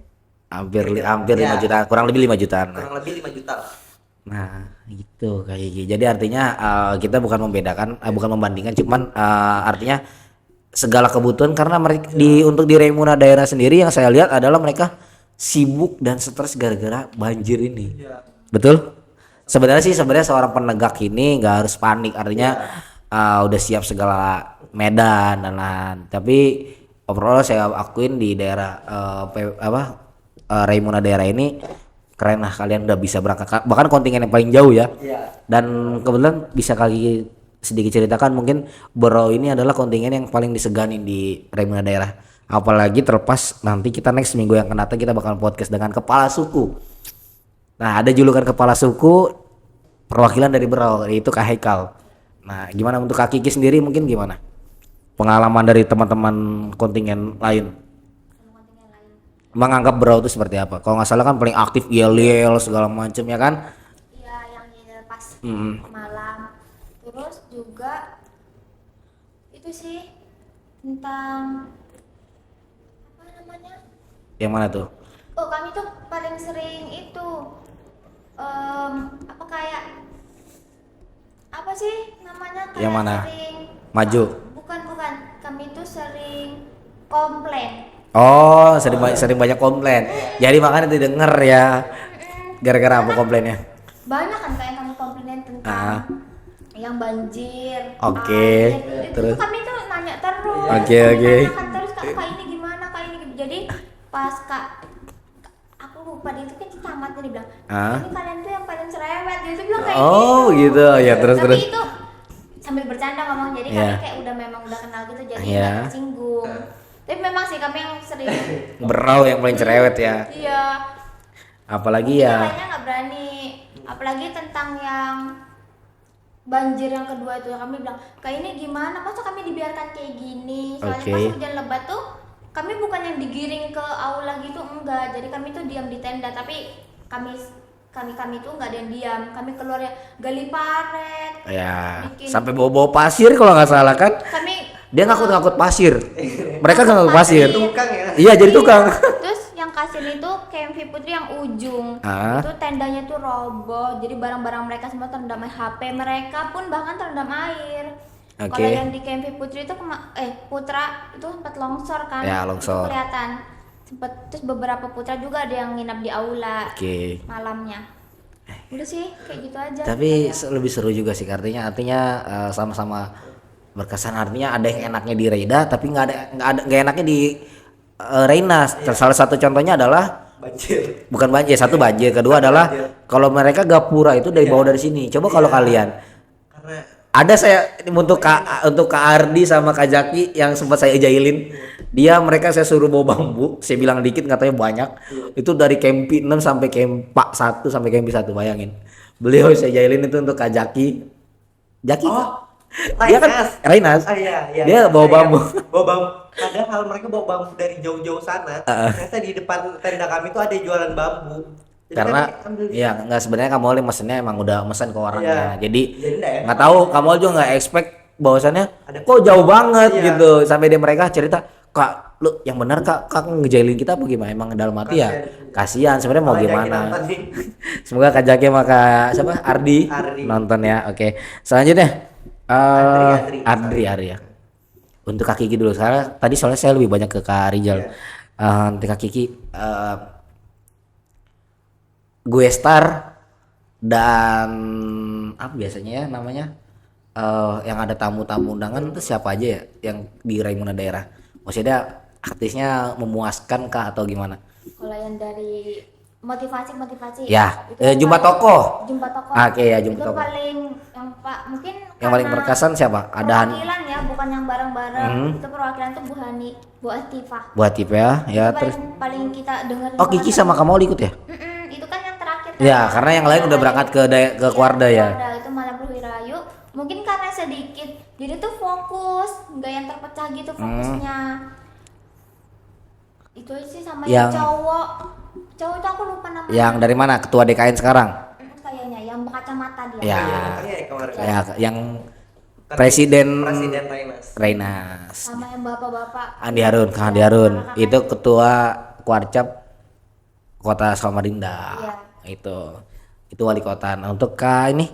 Hampir Ya. 5 jutaan, kurang lebih 5 jutaan. Kurang lebih 5 juta lah. Nah, gitu kayak gitu. Jadi artinya kita bukan membedakan, bukan membandingkan, cuman artinya segala kebutuhan karena mereka untuk di Raimuna daerah sendiri yang saya lihat adalah mereka sibuk dan stres gara-gara banjir ini. Iya. Betul? Sebenarnya seorang penegak ini nggak harus panik, artinya udah siap segala medan dan lain. Tapi overall saya akuin di daerah Raimuna daerah ini keren lah, kalian udah bisa berangkat bahkan kontingen yang paling jauh ya. Iya. Dan kebetulan bisa kali sedikit ceritakan mungkin Bro ini adalah kontingen yang paling disegani di Raimuna daerah. Apalagi terlepas nanti kita next minggu yang akan datang kita bakal podcast dengan kepala suku. Nah, ada julukan kepala suku perwakilan dari Berau, yaitu Kak Haikal. Nah, gimana untuk Kak Kiki sendiri mungkin gimana? Pengalaman dari teman-teman kontingen lain. Menganggap Berau itu seperti apa? Kalau nggak salah kan paling aktif yel-yel segala macam ya kan? Iya, yang pas Mm-mm. malam. Terus juga itu sih tentang apa namanya? Yang mana tuh? Oh, kami tuh paling sering itu apa kayak apa sih namanya? Kayak Yang mana? Sering Maju. Bukan. Kami tuh sering komplain. Oh, sering banyak komplain. Jadi makanya didengar ya. Gara-gara apa komplainnya? Banyak kan kayak kami komplain tentang yang banjir. Oke, air. terus? Itu kami tuh nanya terus. Oke. Tanyakan terus kak ini gimana, kak ini gimana. Jadi pas aku lupa dia itu kan tamatnya dia bilang, ini kalian tuh yang paling cerewet. Dia tuh bilang kayak Oh, gitu. Ya terus. Tapi itu sambil bercanda ngomong, jadi Iya. kami kayak memang udah kenal gitu, jadi Iya. nggak tersinggung. Tapi memang sih kami yang sering. Berau yang paling cerewet ya. Iya. Apalagi ya. Lainnya nggak berani, apalagi tentang yang banjir yang kedua itu kami bilang kayak ini gimana, masa kami dibiarkan kayak gini. Soalnya Oke. pas hujan lebat tuh kami bukan yang digiring ke aula gitu, enggak, jadi kami tuh diam di tenda, tapi kami tuh nggak ada yang diam, kami keluar ya gali paret Ya, bikin. sampai bawa-bawa pasir kalau nggak salah kan? Kami Dia ngangkut pasir. Mereka nggak ngangkut pasir. Tukang ya. Iya, jadi tukang. Terus yang kasihan itu KMV Putri yang ujung itu tendanya tuh roboh, jadi barang-barang mereka semua terendam air, HP mereka pun bahkan terendam air. Oke. Kalau yang di KMV Putri itu Putra itu sempat longsor kan? Ya, Itu longsor. kelihatan. Terus beberapa putra juga ada yang nginap di aula Oke. malamnya. Udah sih kayak gitu aja. Tapi lebih seru juga sih, artinya sama-sama berkesan. Artinya ada yang enaknya di Reida tapi nggak enaknya di Reina. Salah satu contohnya adalah Banjir. bukan banjir, satu banjir, kedua adalah kalau mereka gapura itu dari bawah dari sini. Coba kalau kalian Karena ada saya untuk Kak Ardi sama Kak Jaki yang sempat saya jailin, mereka saya suruh bawa bambu, saya bilang dikit katanya banyak. Itu dari Kempi 6 sampai Kempak 1 sampai Kempi 1, bayangin. Beliau saya jailin itu untuk Kak Jaki. Jaki dia kan Rainas. Iya. Dia bawa bambu. Bawa bambu. Padahal mereka bawa bambu dari jauh-jauh sana. Ternyata di depan tenda kami tuh ada jualan bambu. Jadi Karena kami ambil di ya nggak, sebenarnya Kamol mesennya emang udah mesen ke orangnya. Iya. Jadi nggak nggak tahu, Kamol juga nggak expect bahwasannya Ada- kok jauh banget Iya. gitu. Sampai dia mereka cerita, "Kak, lu yang benar Kak ngejailin kita apa gimana?" Emang dalam hati ya kasihan sebenarnya, mau Kalau Jaki gimana. nonton nih. Semoga Kak Jaki sama Kak siapa? Ardi nonton ya. Oke. Selanjutnya Adri ya. Untuk Kak Kiki dulu. Sekarang tadi soalnya saya lebih banyak ke Kak Rizal. Untuk Kak Kiki gue star dan apa biasanya ya namanya yang ada tamu-tamu undangan itu siapa aja ya yang di Raimuna daerah? Maksudnya artisnya memuaskan kah atau gimana? Kalau yang dari motivasi Ya, itu jumpa paling- tokoh. Jumpa tokoh. Oke, ya, jumpa itu tokoh. paling yang Pak mungkin Yang paling karena berkesan siapa? Ada perwakilan ya, bukan yang bareng-bareng. Itu perwakilan tuh Bu Hani, Bu Atifah. buat tipe ya, ya Itu terus. paling kita dengar. Oh, Kiki sama Kamol ikut ya? Itu kan yang terakhir. Ya, karena yang lain udah berangkat ke Kuarda ya. Itu malam Ruhirayu. Mungkin karena sedikit, jadi tuh fokus, nggak yang terpecah gitu fokusnya. Itu aja sih sama Yang- yang cowok. Cowok itu aku lupa namanya. Yang dari mana? Ketua DKN sekarang? Kayaknya yang berkacamata dia. Ya. Iya, makanya kemarin Kayak yang kan Presiden Rainas. Reinas. Sama yang bapak-bapak. Andi Harun, Kang Andi Harun. Itu ketua Kuarcap Kota Samarinda. Iya. Itu wali kota. Nah, untuk ini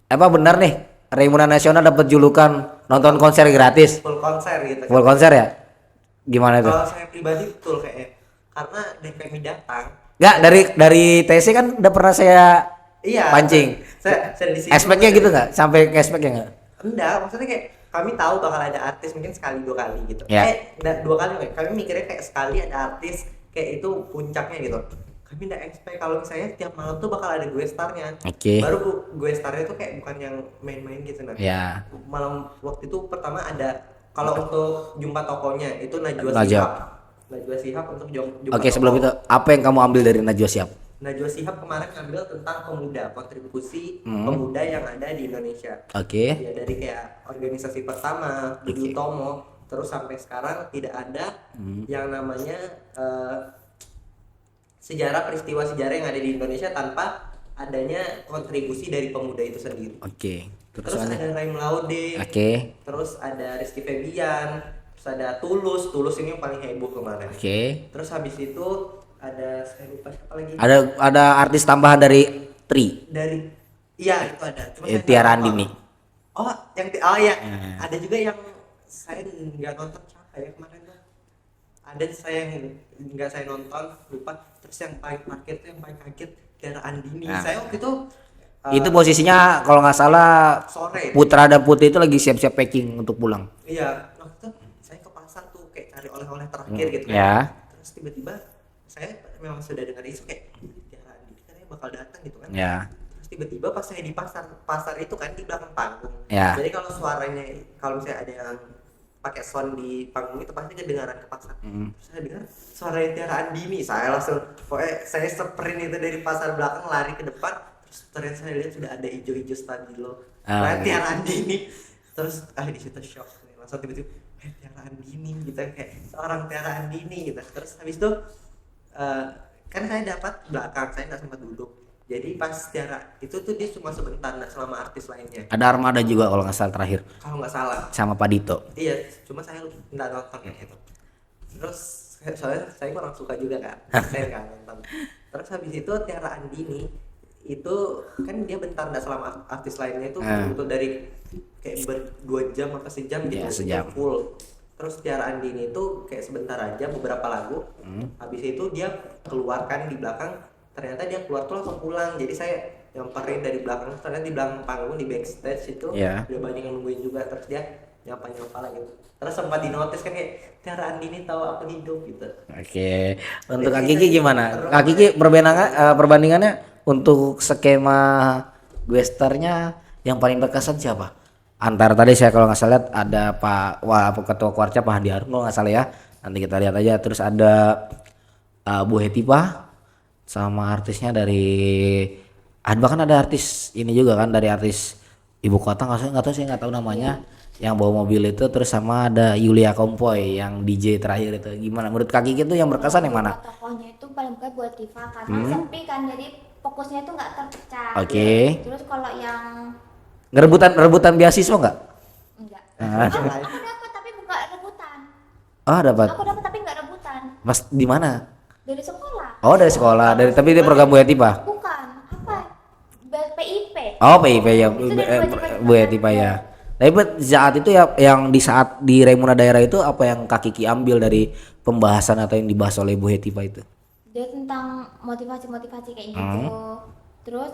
apa benar nih Raimuna Nasional dapat julukan nonton konser gratis? Full konser gitu. Full konser ya? Gimana itu? Kalau saya pribadi betul kayaknya. Karena DPMI datang. Enggak, dari TC kan udah pernah saya Iya. pancing. Saya di sini. Aspeknya gitu nggak? Sampai ke aspeknya nggak? Enggak, maksudnya kayak kami tahu bakal ada artis mungkin sekali 2 kali gitu. Ya. Enggak 2 kali kayak kami mikirnya kayak sekali ada artis kayak itu puncaknya gitu. Kami enggak expect kalau misalnya tiap malam tuh bakal ada gue starnya. Oke. Baru gue starnya tuh kayak bukan yang main-main gitu nah. Ya. Malam waktu itu pertama ada kalau untuk jumpa tokonya itu Najwa Najwa. Shihab. Najwa Shihab untuk jumpa Oke, sebelum itu apa yang kamu ambil dari Najwa Shihab? Najwa Shihab kemarin ngambil tentang pemuda, kontribusi pemuda yang ada di Indonesia. Oke. Ya dari kayak organisasi pertama Budi Utomo terus sampai sekarang tidak ada yang namanya sejarah peristiwa sejarah yang ada di Indonesia tanpa adanya kontribusi dari pemuda itu sendiri. Oke. Terus ada Raim Laude, Oke. terus ada Rizky Febian, terus ada Tulus ini yang paling heboh kemarin. Oke. Terus habis itu ada saya lupa siapa lagi. Ada artis tambahan dari Tri. Iya itu ada. Cuma saya Tiara nggak hafal. Andini. Oh ya, ada juga yang saya nggak nonton siapa ya kemarin tuh. Ada saya yang nggak saya nonton lupa. Terus yang paling terakhir tuh yang paling kaget Tiara Andini. Nah. Saya waktu itu Itu posisinya kalau nggak salah sore. Putra dan Putri itu lagi siap-siap packing untuk pulang. Iya, waktu itu saya ke pasar tuh kayak cari oleh-oleh terakhir gitu. Ya. Terus tiba-tiba saya memang sudah dengar isu kayak Tiara Andini katanya bakal datang gitu kan. Ya. Terus tiba-tiba pas saya di pasar itu kan di belakang panggung. Ya. Jadi kalau suaranya kalau misalnya ada yang pakai sound di panggung itu pasti kedengaran ke pasar. Terus saya dengar suara Tiara Andini, saya langsung pokoknya saya sprint itu dari pasar belakang lari ke depan. Terus ternyata saya lihat sudah ada hijau-hijau stabilo. Tiara Andini. Terus di situ shock nih. Langsung tiba-tiba Tiara Andini gitu kayak seorang Tiara Andini gitu. Terus habis itu kan saya dapat belakang, saya nggak sempat duduk. Jadi pas Tiara itu tuh dia cuma sebentar nggak selama artis lainnya. Ada Armada juga kalau nggak salah terakhir Kalau nggak salah. sama Pak Dito. Iya, cuma saya nggak nonton kayak itu. Terus soalnya saya kurang suka juga kan, saya nggak nonton. Terus habis itu Tiara Andini itu kan dia bentar nggak selama artis lainnya itu untuk dari kayak 2 jam atau sejam gitu, Iya, sejam. full. Terus Tiara Andini itu kayak sebentar aja beberapa lagu, habis itu dia keluarkan di belakang, ternyata dia keluar tuh langsung pulang. Jadi saya nyamperin dari belakang, ternyata di belakang panggung di backstage itu Iya. udah banyak yang nungguin juga. Terus dia nyapa lagi. Terus sempat dinotis kan kayak Tiara Andini tahu aku hidup gitu. Oke. Untuk Kak Kiki gimana? Kak Kiki perbandingannya untuk skema Guestarnya yang paling berkesan siapa? Antara tadi saya kalau nggak salah lihat ada Ketua Kuarca Pak Hadi Harun kalau nggak salah ya. Nanti kita lihat aja. Terus ada Bu Hetipa sama artisnya dari bahkan ada artis ini juga kan dari artis ibu kota nggak tahu saya nggak tahu namanya yang bawa mobil itu. Terus sama ada Yulia Kompoy yang DJ terakhir itu. Gimana menurut Kak Kiki itu yang berkesan yang mana? Tokohnya itu paling bukan buat Tifa karena sepi kan, jadi fokusnya itu nggak terpecah. Oke. Terus kalau yang Rebutan beasiswa nggak? enggak. Ah. Aku dapat tapi bukan rebutan. Oh dapat. Aku dapat tapi nggak rebutan. Mas di mana? Dari sekolah. Oh dari sekolah. Tapi di program Bu Hetipa. Bukan. Apa? PIP. Oh PIP ya Itu dari wajib-wajib Bu Hetipa ya. Tapi saat itu ya yang di saat di Raimuna daerah itu apa yang Kak Kiki ambil dari pembahasan atau yang dibahas oleh Bu Hetipa itu? Dia tentang motivasi kayak gitu. Terus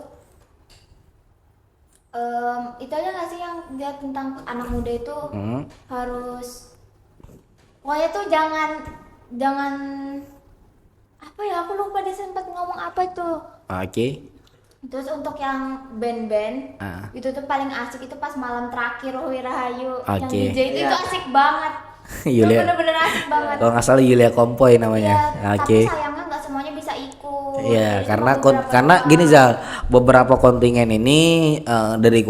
itu aja nggak sih yang dia tentang anak muda itu harus pokoknya tuh jangan apa ya, aku lupa dia sempat ngomong apa itu. Oke. Terus untuk yang band-band itu tuh paling asik itu pas malam terakhir Wahyu Rahayu yang Oke. DJ itu asik banget. Yulia. Bener-bener asik banget. Kalau nggak salah Yulia Kompoy namanya. Iya, Oke. tapi sayangnya nggak semuanya bisa ikut. Iya, Jadi karena cuma beberapa karena doang. gini Zal, beberapa kontingen ini dari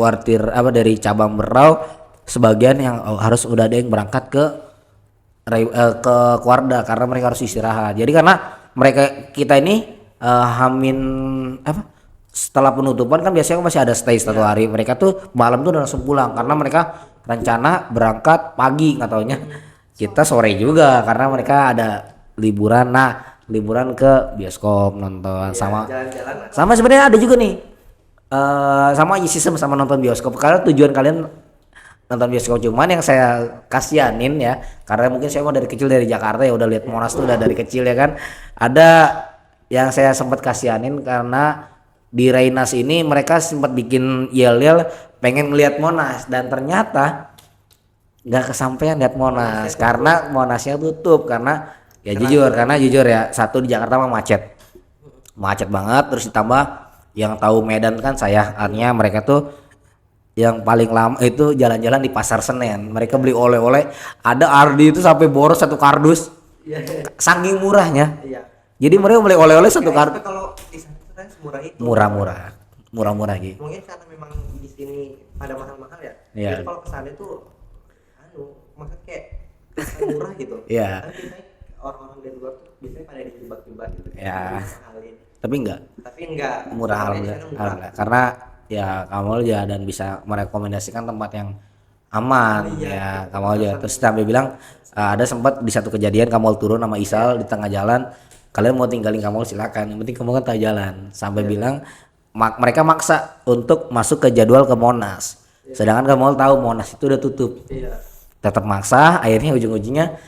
dari cabang Berau sebagian yang harus udah ada yang berangkat ke ke Kuarda karena mereka harus istirahat. Jadi karena kita ini hamin apa setelah penutupan kan biasanya masih ada stay 1 hari. Mereka tuh malam tuh udah langsung pulang karena mereka rencana berangkat pagi, nggak taunya kita sore juga karena mereka ada liburan. Nah, liburan ke bioskop nonton jalan-jalan. sama sebenarnya ada juga nih sama sistem sama nonton bioskop. Karena tujuan kalian nonton bioskop, cuman yang saya kasihanin ya karena mungkin saya mau dari kecil dari Jakarta ya udah lihat Monas tuh udah dari kecil ya kan. Ada yang saya sempat kasihanin karena di Rainas ini mereka sempat bikin yel-yel pengen ngeliat Monas dan ternyata nggak kesampaian lihat Monas karena Monasnya tutup karena ya jujur ya satu di Jakarta mah macet banget, terus ditambah yang tahu Medan kan saya, artinya mereka tuh yang paling lama itu jalan-jalan di Pasar Senen. Mereka beli oleh-oleh, ada Ardi itu sampai boros 1 kardus saking murahnya. Jadi mereka beli oleh-oleh 1 kardus. Kalau di sana kan semurah itu. Murah gitu. Mungkin karena memang di sini pada mahal-mahal ya. Iya. Jadi kalau kesana itu maksudnya kayak murah gitu. Iya. Kan biasanya orang-orang dari luar tuh biasanya pada dijebak-jebak gitu. Ya. Mahalin. Tapi enggak murah alhamdulillah. Karena ya kamu aja dan bisa merekomendasikan tempat yang aman ya kamu aja. Terus sampai bilang ada sempat di satu kejadian kamu turun sama Isal di tengah jalan, kalian mau tinggalin kamu silakan, yang penting kamu kan tahu jalan. Sampai bilang mereka maksa untuk masuk ke jadwal ke Monas, sedangkan kamu tahu Monas itu udah tutup. Tetap maksa, akhirnya ujung-ujungnya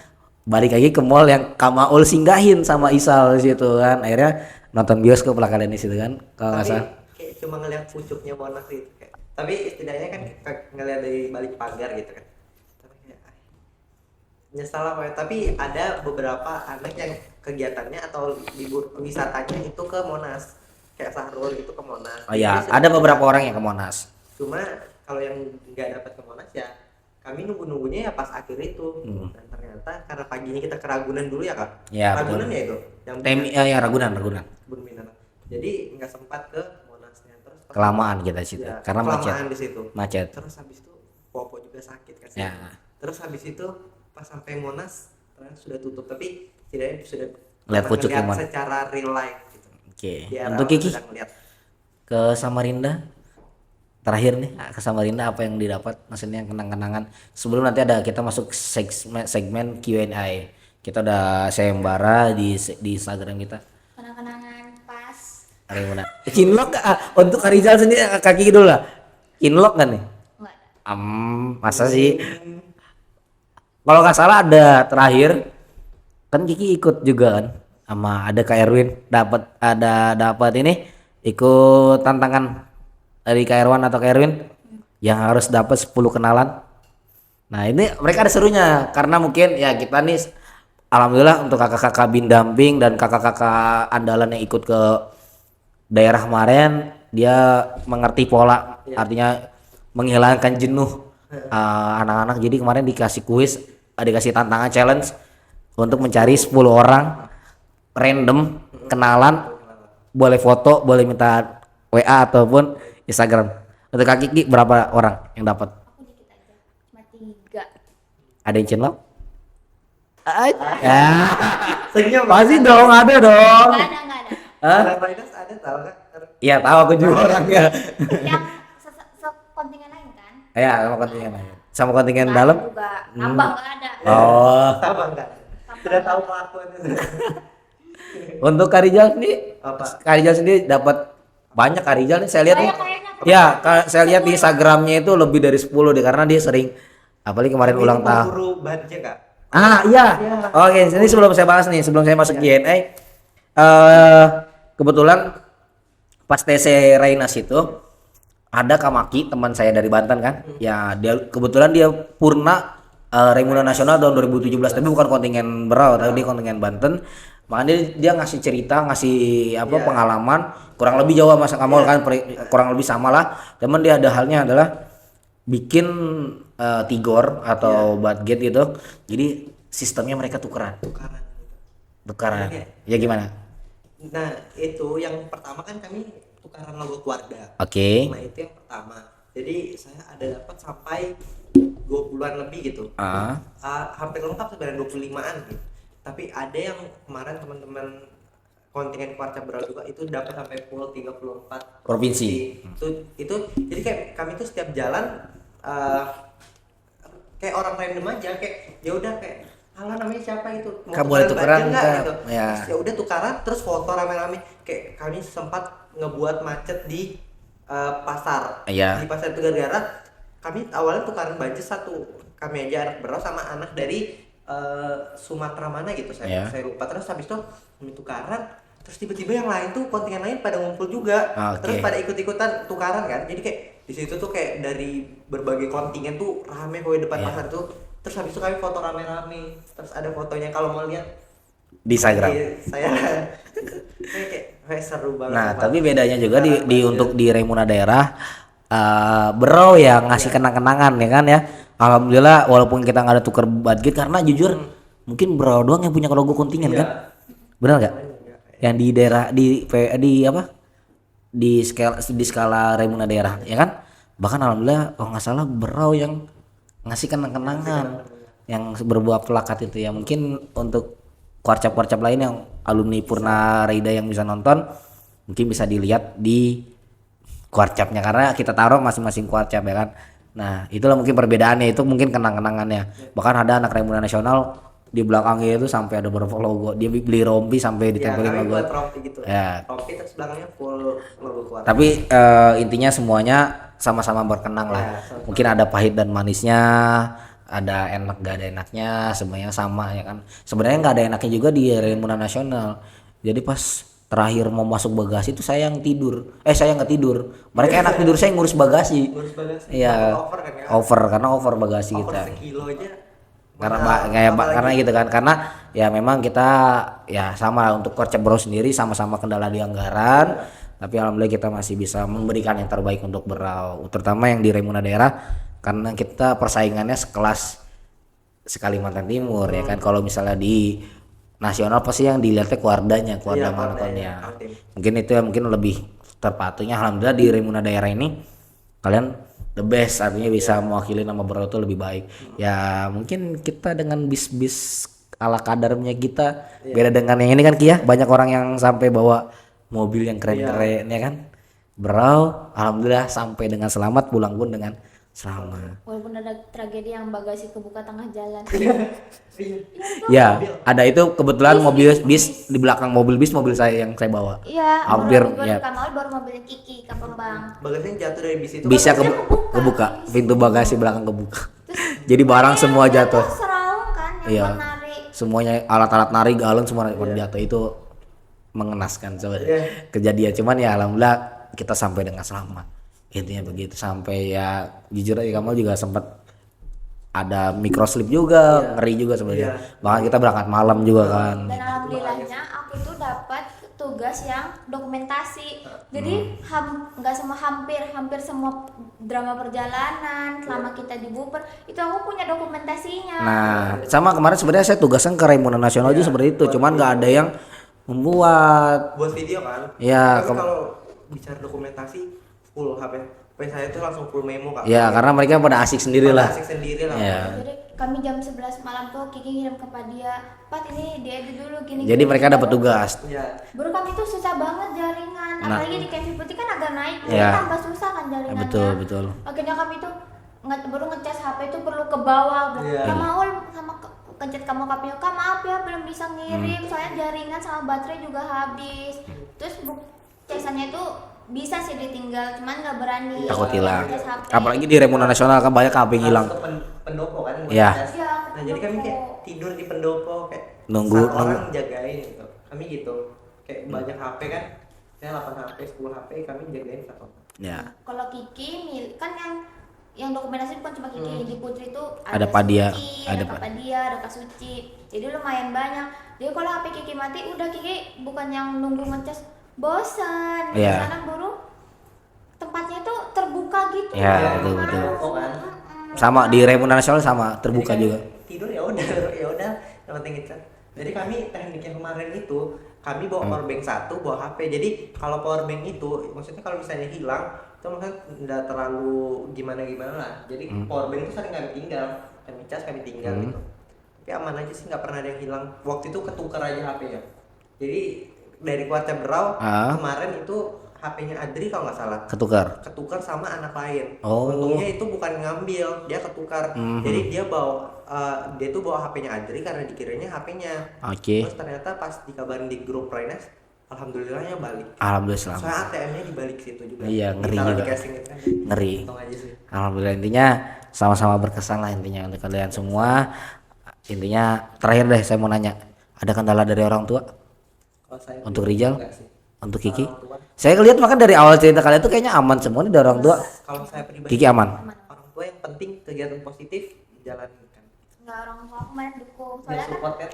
balik lagi ke mall yang Kamaul singgahin sama Isal di situ kan. Akhirnya nonton bioskop lah kalian di situ kan kalau nggak salah. Kayak cuma ngeliat pucuknya Monas gitu kayak. Tapi setidaknya kan ngeliat dari balik pagar gitu kan. Tapi kayak nyesal lah pokoknya. Tapi ada beberapa anak yang kegiatannya atau libur wisatanya itu ke Monas. Kayak Sahrul itu ke Monas. Oh iya, ada beberapa orang yang ke Monas. Cuma kalau yang nggak dapat ke Monas ya kami nunggunya ya pas akhir itu. Dan ternyata karena paginya kita ke Ragunan dulu ya Kak. Ya, Ragunan betul. ya itu. Yang Ya Ragunan. Kebun binatang. Jadi nggak sempat ke Monasnya terus. Kelamaan kita situ Ya, karena kelamaan di situ. Macet. Terus habis itu Popo juga sakit kan. Ya. Terus habis itu pas sampai Monas ternyata sudah tutup, tapi setidaknya sudah Lihat pernah pucuknya ngeliat Monas. secara real life gitu. Oke. Biar Untuk orang Kiki sedang ngeliat. ke Samarinda terakhir nih ke Samarinda apa yang didapat, maksudnya kenang-kenangan sebelum nanti ada kita masuk segmen Q&A. Kita udah sayembara di Instagram kita. Kenang-kenangan pas Hari mana? Cinlok untuk Karizal sendiri kaki dulu lah. Cinlok kan nih? enggak ada. Masa sih? Kalau nggak salah ada terakhir kan Kiki ikut juga kan sama ada Kak Erwin dapat ini ikut tantangan dari Kak Erwan atau Kak Erwin yang harus dapat 10 kenalan. Nah ini mereka ada serunya karena mungkin ya kita nih alhamdulillah untuk kakak-kakak bindamping dan kakak-kakak andalan yang ikut ke daerah kemarin dia mengerti pola, artinya menghilangkan jenuh anak-anak. Jadi kemarin dikasih kuis, dikasih tantangan challenge untuk mencari 10 orang random kenalan, boleh foto, boleh minta WA ataupun Instagram. Untuk Kak Kiki berapa orang yang dapat? Aku dikit aja, cuma 3. Ada yang cinlok? Ya. Senyum. Pasti dong, ada dong. Enggak ada. Hah? Rainas ada tahu Kak? Iya, tahu aku juga orangnya. Yang kontingen lain kan? Ya, sama kontingen lain. Sama kontingen Nggak dalam? ada juga. Nambah enggak ada. Oh. Sama enggak? Sudah tahu pelakuannya. Untuk Karijal sendiri, Apa? Karijal sendiri dapat banyak. Karijal nih saya lihat nih. Banyak kayaknya. Ya, saya lihat di Instagramnya itu lebih dari 10 deh karena dia sering apalagi kemarin ulang tahun. Guru badge Kak. Iya. Oke, ini sebelum saya bahas nih, sebelum saya masuk Q&A, kebetulan pas TC Rainas itu ada Kamaki teman saya dari Banten kan. Ya, dia kebetulan dia purna Raimuna Nasional tahun 2017 tapi bukan kontingen Berau, tapi dia kontingen Banten. Makanya dia ngasih cerita, ngasih pengalaman kurang lebih jauh sama Kamol kan, kurang lebih sama lah. Cuman dia ada halnya adalah bikin Tigor atau Badget gitu. Jadi sistemnya mereka tukeran. Ya gimana? Nah itu yang pertama kan kami tukaran logo keluarga. Oke. Nah itu yang pertama. Jadi saya ada dapat sampai 20-an lebih gitu. Ah. Hampir lengkap sebenarnya 25-an gitu. Tapi ada yang kemarin teman-teman kontingen Quarca Brau juga itu dapat sampai full 34 Provinsi. itu jadi kayak kami tuh setiap jalan kayak orang random aja, kayak ya udah kayak halo namanya siapa itu, mau Kak, boleh tukeran nggak nggak? gitu. Ya. Terus ya udah tukaran, terus foto rame-rame. Kayak kami sempat ngebuat macet di pasar. Iya. Di pasar itu gara-gara kami awalnya tukaran baju satu, kami aja anak Berau sama anak dari Sumatera mana gitu, saya lupa. Terus habis itu kami tukaran, terus tiba-tiba yang lain tuh kontingen lain pada ngumpul juga. Terus pada ikut-ikutan tukaran kan, jadi kayak di situ tuh kayak dari berbagai kontingen tuh rame di depan pasar tuh. Terus habis itu kami foto rame-rame, terus ada fotonya kalau mau lihat Di Instagram. saya kayak seru banget. Nah, tapi bedanya juga di untuk di Raimuna daerah Berau yang ngasih kenang-kenangan ya kan ya. Alhamdulillah walaupun kita nggak ada tuker budget karena jujur mungkin Berau doang yang punya logo kontingen kan. Benar nggak? Yang di daerah di apa? Di skala Raimuna daerah ya kan. Bahkan alhamdulillah kalau nggak salah Berau yang ngasih kenang-kenangan yang berbuah plakat itu ya. Mungkin untuk Quarcap lain yang alumni Purna Reida yang bisa nonton mungkin bisa dilihat di Quarcapnya karena kita taruh masing-masing Quarcap ya kan. Nah itulah mungkin perbedaannya, itu mungkin kenang-kenangannya. Bahkan ada anak Raimuna Nasional di belakangnya itu sampai ada beberapa logo, dia beli rompi sampai ditempelin logo. Buat rompi gitu. Ya. Rompi terus belakangnya full logo Quarcap. Tapi intinya semuanya sama-sama berkenang lah. Mungkin ada pahit dan manisnya, ada enak gak ada enaknya, semuanya sama ya kan. Sebenarnya nggak ada enaknya juga di Raimuna Nasional. Jadi pas terakhir mau masuk bagasi itu saya yang tidur. Saya nggak tidur. Mereka enak tidur, saya ngurus bagasi. Iya. Over karena over bagasi over kita. Sekilo aja. Karena gitu kan. Karena ya memang kita ya sama untuk Quarcap Brau sendiri sama-sama kendala di anggaran. Tapi alhamdulillah kita masih bisa memberikan yang terbaik untuk Berau, terutama yang di Raimuna daerah karena kita persaingannya sekelas Kalimantan Timur ya kan. Kalau misalnya di nasional pasti yang dilihatnya kuarda maratonnya. Mungkin itu ya mungkin lebih terpatuhnya. Alhamdulillah di Raimuna daerah ini kalian the best, artinya bisa mewakili nama Berau itu lebih baik. Ya mungkin kita dengan bis-bis ala kadarnya kita beda dengan yang ini kan Kia, banyak orang yang sampai bawa mobil yang keren-keren ya kan. Berau alhamdulillah sampai dengan selamat, pulang pun dengan selamat. Walaupun ada tragedi yang bagasi kebuka tengah jalan. Ya, ada itu kebetulan mobil bis di belakang mobil saya yang saya bawa. Iya, hampir ya. ya. Baru mobilnya Kiki ke Pembang. Bagasinya jatuh dari bis itu. Bisa kebuka, pintu bagasi belakang kebuka. Jadi barang semua jatuh. Serau kan yang buat narik. Semuanya alat-alat narik galon semua jatuh, itu mengenaskan sebenarnya kejadian. Cuman ya alhamdulillah kita sampai dengan selamat. Intinya begitu, sampai ya jujur aja Kamal juga sempat ada microslip juga, ngeri juga sebenarnya. Bahkan kita berangkat malam juga kan. Dan alhamdulillahnya aku itu dapat tugas yang dokumentasi. Jadi hampir semua drama perjalanan selama kita di Buper itu aku punya dokumentasinya. Nah, sama kemarin sebenarnya saya tugasnya ke Raimuna Nasional juga seperti itu, cuman nggak ada yang membuat buat video kan. Ya, kalau bicara dokumentasi full HP saya itu langsung full memo Kak. Ya, karena mereka pada asik sendiri lah. Ya. Jadi kami jam 11 malam tuh Kiki ngirim ke dia, "Pat ini diedit dulu gini." Jadi mereka dapat tugas. Iya. Baru kami tuh susah banget jaringan, apalagi di Cafe Putih kan agak naik, tambah susah kan jaringannya. Betul. Akhirnya kami tuh baru ngecas HP itu perlu ke bawah. Kak Maul sama kencet kamu kapnya, "Kak maaf ya belum bisa ngirim, soalnya jaringan sama baterai juga habis." Terus casannya itu bisa sih ditinggal, cuman nggak berani. Takut hilang. Apalagi di Raimuna Nasional kan banyak HP hilang. Pendopo kan. Iya. Nah, jadi kami kayak tidur di pendopo kayak nunggu orang jagain gitu. Kami gitu. Kayak banyak HP kan. Saya 8 HP, 10 HP kami jagain satu. Ya. Kalau Kiki kan yang dokumentasi bukan cuma Kiki, di Putri itu ada Padia, ada Padia, ada Kak Suci. Jadi lumayan banyak. Jadi kalau HP Kiki mati udah Kiki bukan yang nunggu ngecas, bosan. Di sana buru tempatnya itu terbuka gitu. Ya, betul. Sama di Raimuna Nasional sama terbuka juga. Tidur ya udah yang penting itu. Jadi kami teknik yang kemarin itu kami bawa powerbank 1, bawa HP. Jadi kalau powerbank itu maksudnya kalau misalnya hilang itu maksudnya nggak terlalu gimana lah, jadi powerbank itu sering kami tinggal, kami cas kami tinggal gitu, tapi aman aja sih, nggak pernah ada yang hilang. Waktu itu ketukar aja HP ya, jadi dari Kuarca Berau kemarin itu HP-nya Adri kalau nggak salah ketukar sama anak lain. Untungnya itu bukan ngambil, dia ketukar. Jadi dia tuh bawa HP-nya Adri karena dikiranya HP-nya. Terus ternyata pas dikabarin di grup Rainas, alhamdulillahnya balik. Alhamdulillah selamat. Soalnya ATM-nya dibalik situ juga. Iya, ngeri ditaruh juga. di casing itu kan. Ngeri. Untung aja sih. Alhamdulillah, intinya sama-sama berkesan lah intinya untuk kalian semua. Intinya terakhir deh saya mau nanya, ada kendala dari orang tua Kalau saya untuk Rijal, enggak sih. untuk Kiki? Orang tua, Saya ngeliat makan dari awal cerita kalian tuh kayaknya aman semua nih dari orang tua. kalau saya pribadi, Kiki aman. orang tua yang penting kegiatan positif dijalankan. Nggak, orang tua aku main dukung. Dia Soalnya kan support kan.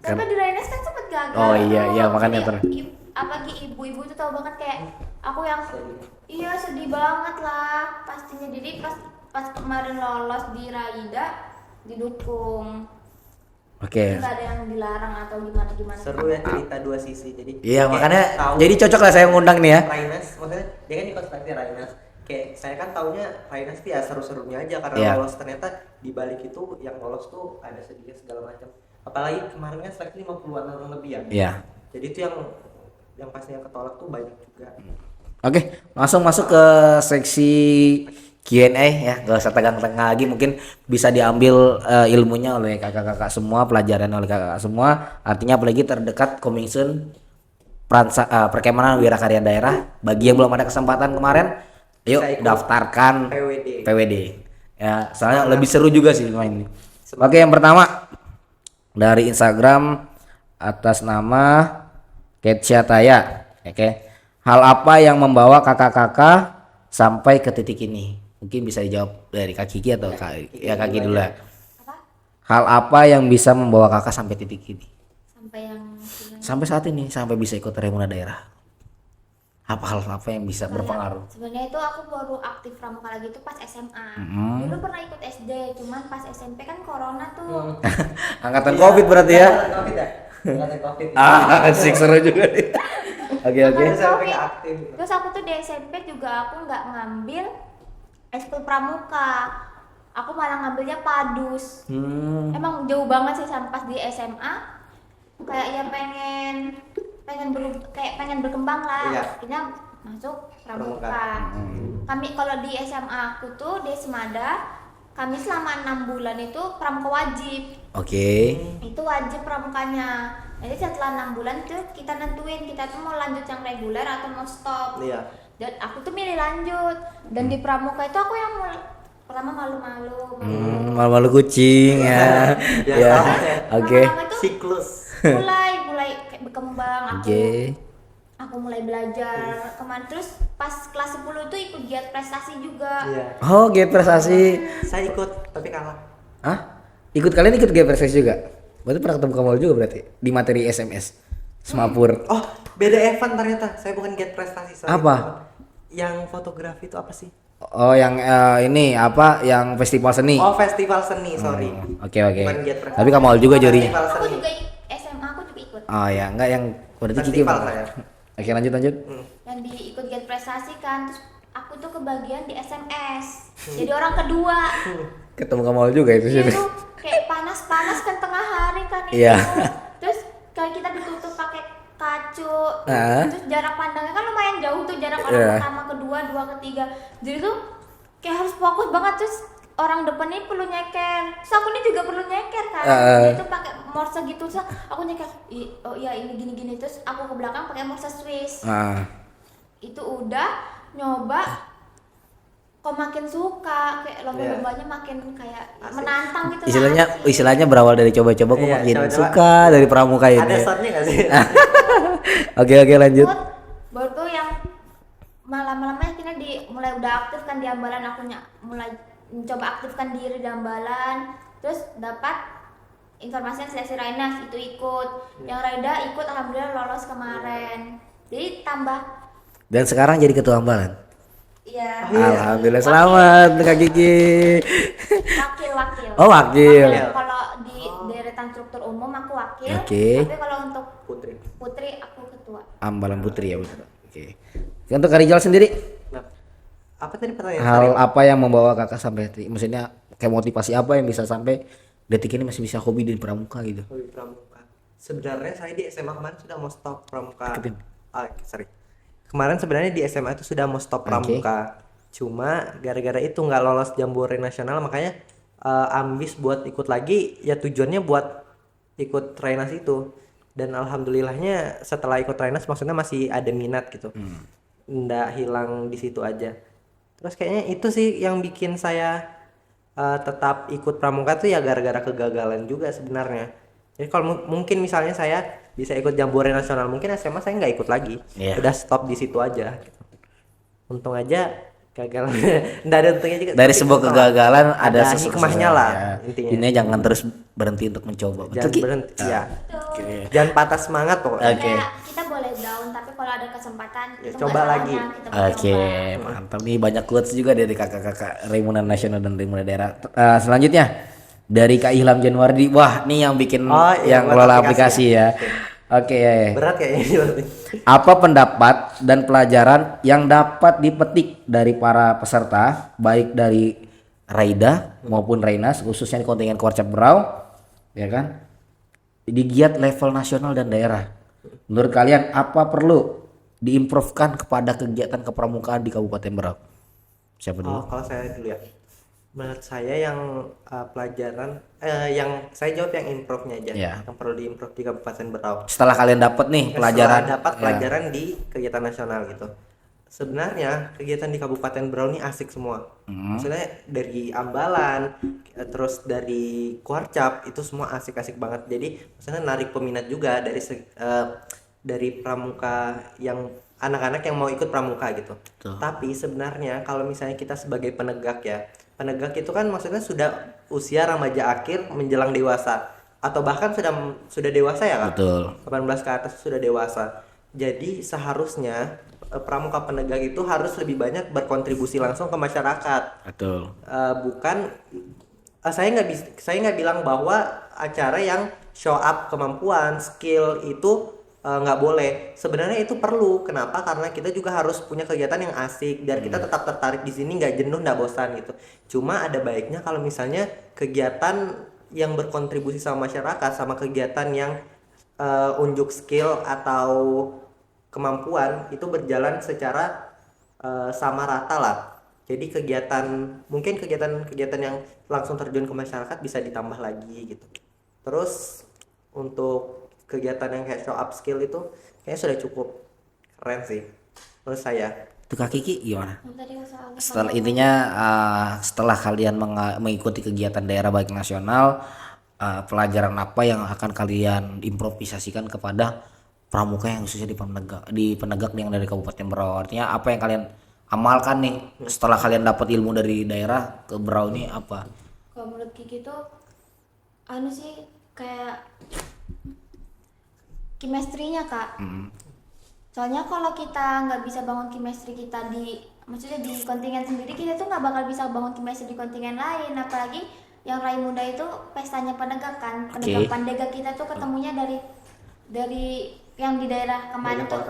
sampai di Rainas kan sempet gagal. Oh iya, tuh. iya, makanya Jadi, apalagi ibu-ibu tuh tahu banget kayak aku yang iya sedih banget lah pastinya. Jadi pas kemarin lolos di Raida didukung. Oke. Nggak ada yang dilarang atau gimana. Seru ya cerita dua sisi. Jadi Iya, kayak makanya tahu jadi cocok lah saya ngundang nih ya. Rainas, maksudnya dia kan di konstruksi Rainas. Kayak saya kan taunya Rainas tuh ya seru-serunya aja karena Iya. lolos, ternyata di balik itu yang lolos tuh ada sedikit segala macam. Apalagi kemarin kan seleksi 50-an orang lebih ya. Iya. Jadi itu yang pastinya ketolak tuh banyak juga. Oke, langsung masuk ke seksi Q&A ya, gak usah tegang-tegang lagi, mungkin bisa diambil ilmunya oleh kakak-kakak semua, pelajaran oleh kakak semua. Artinya apalagi terdekat coming soon perkemanan Wirakarya Daerah. Bagi yang belum ada kesempatan kemarin, yuk Bisa ikut daftarkan PWD. Ya, soalnya lebih seru juga sih main ini. Oke, yang pertama dari Instagram atas nama Ketsia Taya. Oke. Hal apa yang membawa kakak-kakak sampai ke titik ini? Mungkin bisa dijawab dari Kak Kiki atau Kak Kiki dulu ya. Apa? Hal apa yang bisa membawa kakak sampai titik ini? Sampai saat ini, sampai bisa ikut Remuna Daerah. Hal apa yang bisa berpengaruh? Sebenarnya itu aku baru aktif pramuka lagi itu pas SMA. Dulu pernah ikut SD, cuman pas SMP kan corona tuh. Angkatan Covid berarti ya? Covid ya? Angkatan Covid. Asik, seru juga nih. Oke. Angkatan Saya Covid. aktif. Terus aku tuh di SMP juga aku nggak ngambil ekskul pramuka. Aku malah ngambilnya padus. Emang jauh banget sih sampai pas di SMA. Kayak ya pengen berkembang lah. Iya. Akhirnya masuk pramuka. Pramuka. Kami kalau di SMA aku tuh di Semada, kami selama 6 bulan itu pramuka wajib. Oke. Itu wajib pramukanya. Jadi setelah 6 bulan tuh kita nentuin kita tuh mau lanjut yang reguler atau mau stop. Iya. Dan aku tuh milih lanjut. Dan di pramuka itu aku yang pertama malu-malu. Malu-malu kucing ya. Biasa Ya. ya. Oke. Lama-lama itu Siklus. mulai kayak berkembang. Oke. Aku mulai belajar kemarin. Terus pas kelas 10 itu ikut giat prestasi juga. Iya. Oh, G prestasi. Saya ikut tapi kalah. Hah? Kalian ikut G prestasi juga? Berarti pernah ketemu Kamal juga berarti di materi SMS Semapur. Oh, beda event ternyata. Saya bukan get prestasi. Sorry. Apa? Yang fotografi itu apa sih? Oh, yang ini apa? Yang festival seni. Oh, festival seni, sorry. Oke. Bukan giat prestasi. Tapi Kamal juga jurinya. Festival Aku seni. juga SMA aku juga ikut. Oh ya, enggak yang berarti Kiki. Festival saya. Oke, lanjut. Yang diikut giat prestasi kan. Terus aku tuh kebagian di SMS. Jadi orang kedua. Ketemu Kamal juga itu sih. Iya tuh kayak panas kan tengah hari kan itu. Iya. Terus kayak kita ditutup pakai kacu. Ah. Terus jarak pandangnya kan lumayan jauh tuh jarak orang Iya. pertama, kedua, ketiga. Jadi tuh kayak harus fokus banget. Terus orang depan ini perlu nyeker. Terus aku ini juga perlu nyeker kan. Jadi tuh pakai morse gitu. Terus aku nyeker. Oh iya ini gini. Terus aku ke belakang pakai morse Swiss. Itu udah nyoba kok makin suka kayak lomba-lombanya makin kayak menantang gitu lah. Istilahnya berawal dari coba-coba kok Iya, makin coba-coba. suka dari pramuka ini. Ada shotnya nggak sih? Oke, lanjut. Baru tuh yang malam-malam akhirnya mulai udah aktif kan di Ambalan, aku mulai mencoba aktifkan diri di Ambalan. Terus dapat informasi yang seleksi Rainas itu ikut. Yang Raida ikut alhamdulillah lolos kemarin. Jadi tambah. Dan sekarang jadi ketua Ambalan. Iya. Alhamdulillah, selamat Kak Kiki. Wakil. Oh, wakil. Kalau di deretan struktur umum aku wakil. Oke. Tapi kalau untuk Putri. aku ketua. Ambalan Putri ya betul. Oke. Untuk Kak Rijal sendiri? Nah, Apa tadi pertanyaan? Hal Sorry. apa yang membawa kakak sampai maksudnya kayak motivasi apa yang bisa sampai detik ini masih bisa hobi di pramuka gitu? Hobi pramuka. Sebenarnya saya di SMA kemarin sudah mau stop pramuka. Deketin. Sorry. Kemarin sebenarnya di SMA itu sudah mau stop pramuka. Cuma gara-gara itu nggak lolos Jambore nasional, makanya ambis buat ikut lagi. Ya tujuannya buat ikut Rainas itu. Dan alhamdulillahnya setelah ikut Rainas maksudnya masih ada minat gitu. Nggak hilang di situ aja. Terus kayaknya itu sih yang bikin saya tetap ikut pramuka tuh ya gara-gara kegagalan juga sebenarnya. Jadi kalau mungkin misalnya saya bisa ikut Jambore nasional, mungkin SMA saya nggak ikut lagi. Iya. Udah stop di situ aja gitu. Untung aja gagal. Nggak ada untungnya juga. Dari tapi sebuah untung kegagalan lah. ada hikmahnya lah intinya. Intinya jangan terus berhenti untuk mencoba. Jangan Betul, Ki? berhenti ya. Betul. Jangan patah semangat pokoknya. Oke. Kayak kita boleh down tapi kalau ada kesempatan Ya, itu coba nggak lagi. salahnya kita Oke, mencoba. mantap nih, banyak quotes juga dari kakak-kakak Raimunan Nasional dan Raimunan Daerah. Selanjutnya dari Kak Ilham Januardi. Wah, nih yang bikin Oh, iya, yang buat kelola aplikasi aplikasi ya. Oke. Berat kayaknya berarti. Apa pendapat dan pelajaran yang dapat dipetik dari para peserta baik dari Raida maupun Rainas khususnya di kontingen Korcap Berau ya kan? Di giat level nasional dan daerah. Menurut kalian apa perlu diimprovekan kepada kegiatan kepramukaan di Kabupaten Berau? Siapa dulu? Kalau saya dulu ya. Menurut saya yang pelajaran yang saya jawab yang improve-nya aja. Ya. Yang perlu diimprove di Kabupaten Berau. Setelah kalian dapat nih pelajaran, Setelah dapat ya. pelajaran di kegiatan nasional gitu. Sebenarnya kegiatan di Kabupaten Berau ini asik semua. Maksudnya dari Ambalan, terus dari Kuarcap itu semua asik-asik banget. Jadi maksudnya narik peminat juga dari pramuka yang anak-anak yang mau ikut pramuka gitu. Betul. Tapi sebenarnya kalau misalnya kita sebagai penegak ya, penegak itu kan maksudnya sudah usia remaja akhir menjelang dewasa atau bahkan sudah dewasa ya Kak? Betul. 18 ke atas sudah dewasa. Jadi seharusnya pramuka penegak itu harus lebih banyak berkontribusi langsung ke masyarakat. Betul. Bukan saya nggak bilang bahwa acara yang show up kemampuan, skill itu nggak boleh. Sebenarnya itu perlu. Kenapa? Karena kita juga harus punya kegiatan yang asik biar kita tetap tertarik di sini, nggak jenuh, nggak bosan gitu. Cuma ada baiknya kalau misalnya kegiatan yang berkontribusi sama masyarakat sama kegiatan yang unjuk skill atau kemampuan itu berjalan secara sama rata lah. Jadi mungkin kegiatan yang langsung terjun ke masyarakat bisa ditambah lagi gitu. Terus untuk kegiatan yang kayak show up skill itu kayaknya sudah cukup keren sih menurut saya. Itu Kak Kiki gimana? Tadi soalnya Setelah intinya setelah kalian mengikuti kegiatan daerah baik nasional, pelajaran apa yang akan kalian improvisasikan kepada pramuka yang khususnya di penegak yang dari Kabupaten Berau? Artinya apa yang kalian amalkan nih setelah kalian dapat ilmu dari daerah ke Berau ini apa? kalau menurut Kiki tuh anu sih kayak chemistry-nya Kak. Soalnya kalau kita nggak bisa bangun chemistry kita maksudnya di kontingen sendiri, kita tuh nggak bakal bisa bangun chemistry di kontingen lain. Apalagi yang Rai Muda itu pestanya penegak kan, penegak pandega kita tuh ketemunya dari yang di daerah kemarin tuh,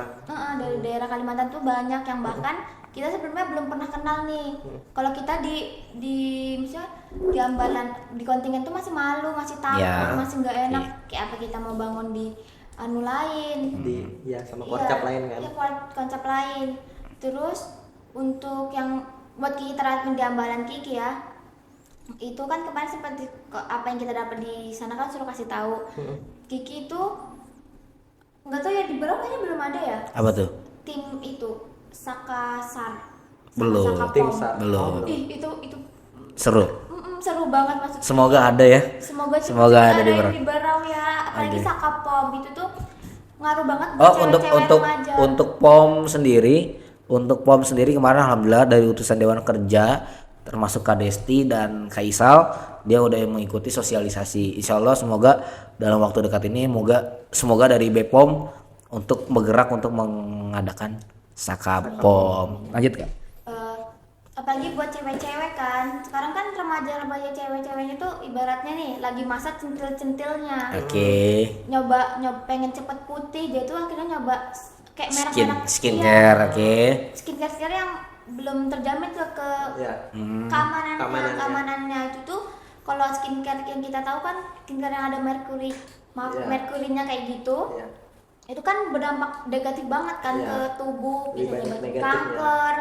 dari daerah Kalimantan tuh banyak yang bahkan kita sebelumnya belum pernah kenal nih. Kalau kita misalnya di Ambalan di kontingen tuh masih malu, masih takut, masih nggak enak. Kayak apa kita mau bangun di anu lain Sama Korcap lain kan. Iya, konsep lain. Terus untuk yang buat Kiki terapin di Ambalan Kiki ya, itu kan kemarin sempat apa yang kita dapat di sana kan suruh kasih tahu. Kiki itu nggak tahu ya di Berau kayaknya belum ada ya. Apa tuh? Tim itu Sakasar. Belum. Tim SAR. Belum. Itu Seru. seru banget maksudnya. Semoga ada ya. Semoga ada di Berau. di Berau ya. Apalagi Oke. Sakapom itu tuh ngaruh banget buat Oh, cewek-cewek remaja. untuk POM sendiri kemarin alhamdulillah dari utusan Dewan Kerja termasuk Kak Desti dan Kaisal dia udah mengikuti sosialisasi. Insya Allah semoga dalam waktu dekat ini semoga dari BPOM untuk bergerak untuk mengadakan Sakapom. Lanjut Kak. Apalagi buat cewek-cewek kan, sekarang kan remaja-remaja cewek-ceweknya tuh ibaratnya nih lagi masa centil-centilnya. Oke. Nyoba pengen cepet putih, dia tuh akhirnya nyoba kayak merek-merek Skincare, oke. skincare yang belum terjamin tuh ke Ya. keamanannya. Keamanannya. Itu tuh kalau skincare yang kita tahu kan skincare yang ada merkuri, Iya. merkurinya kayak gitu. Ya. Itu kan berdampak negatif banget kan Iya. ke tubuh, Lebih bisa banyak nyebabin negatifnya. kanker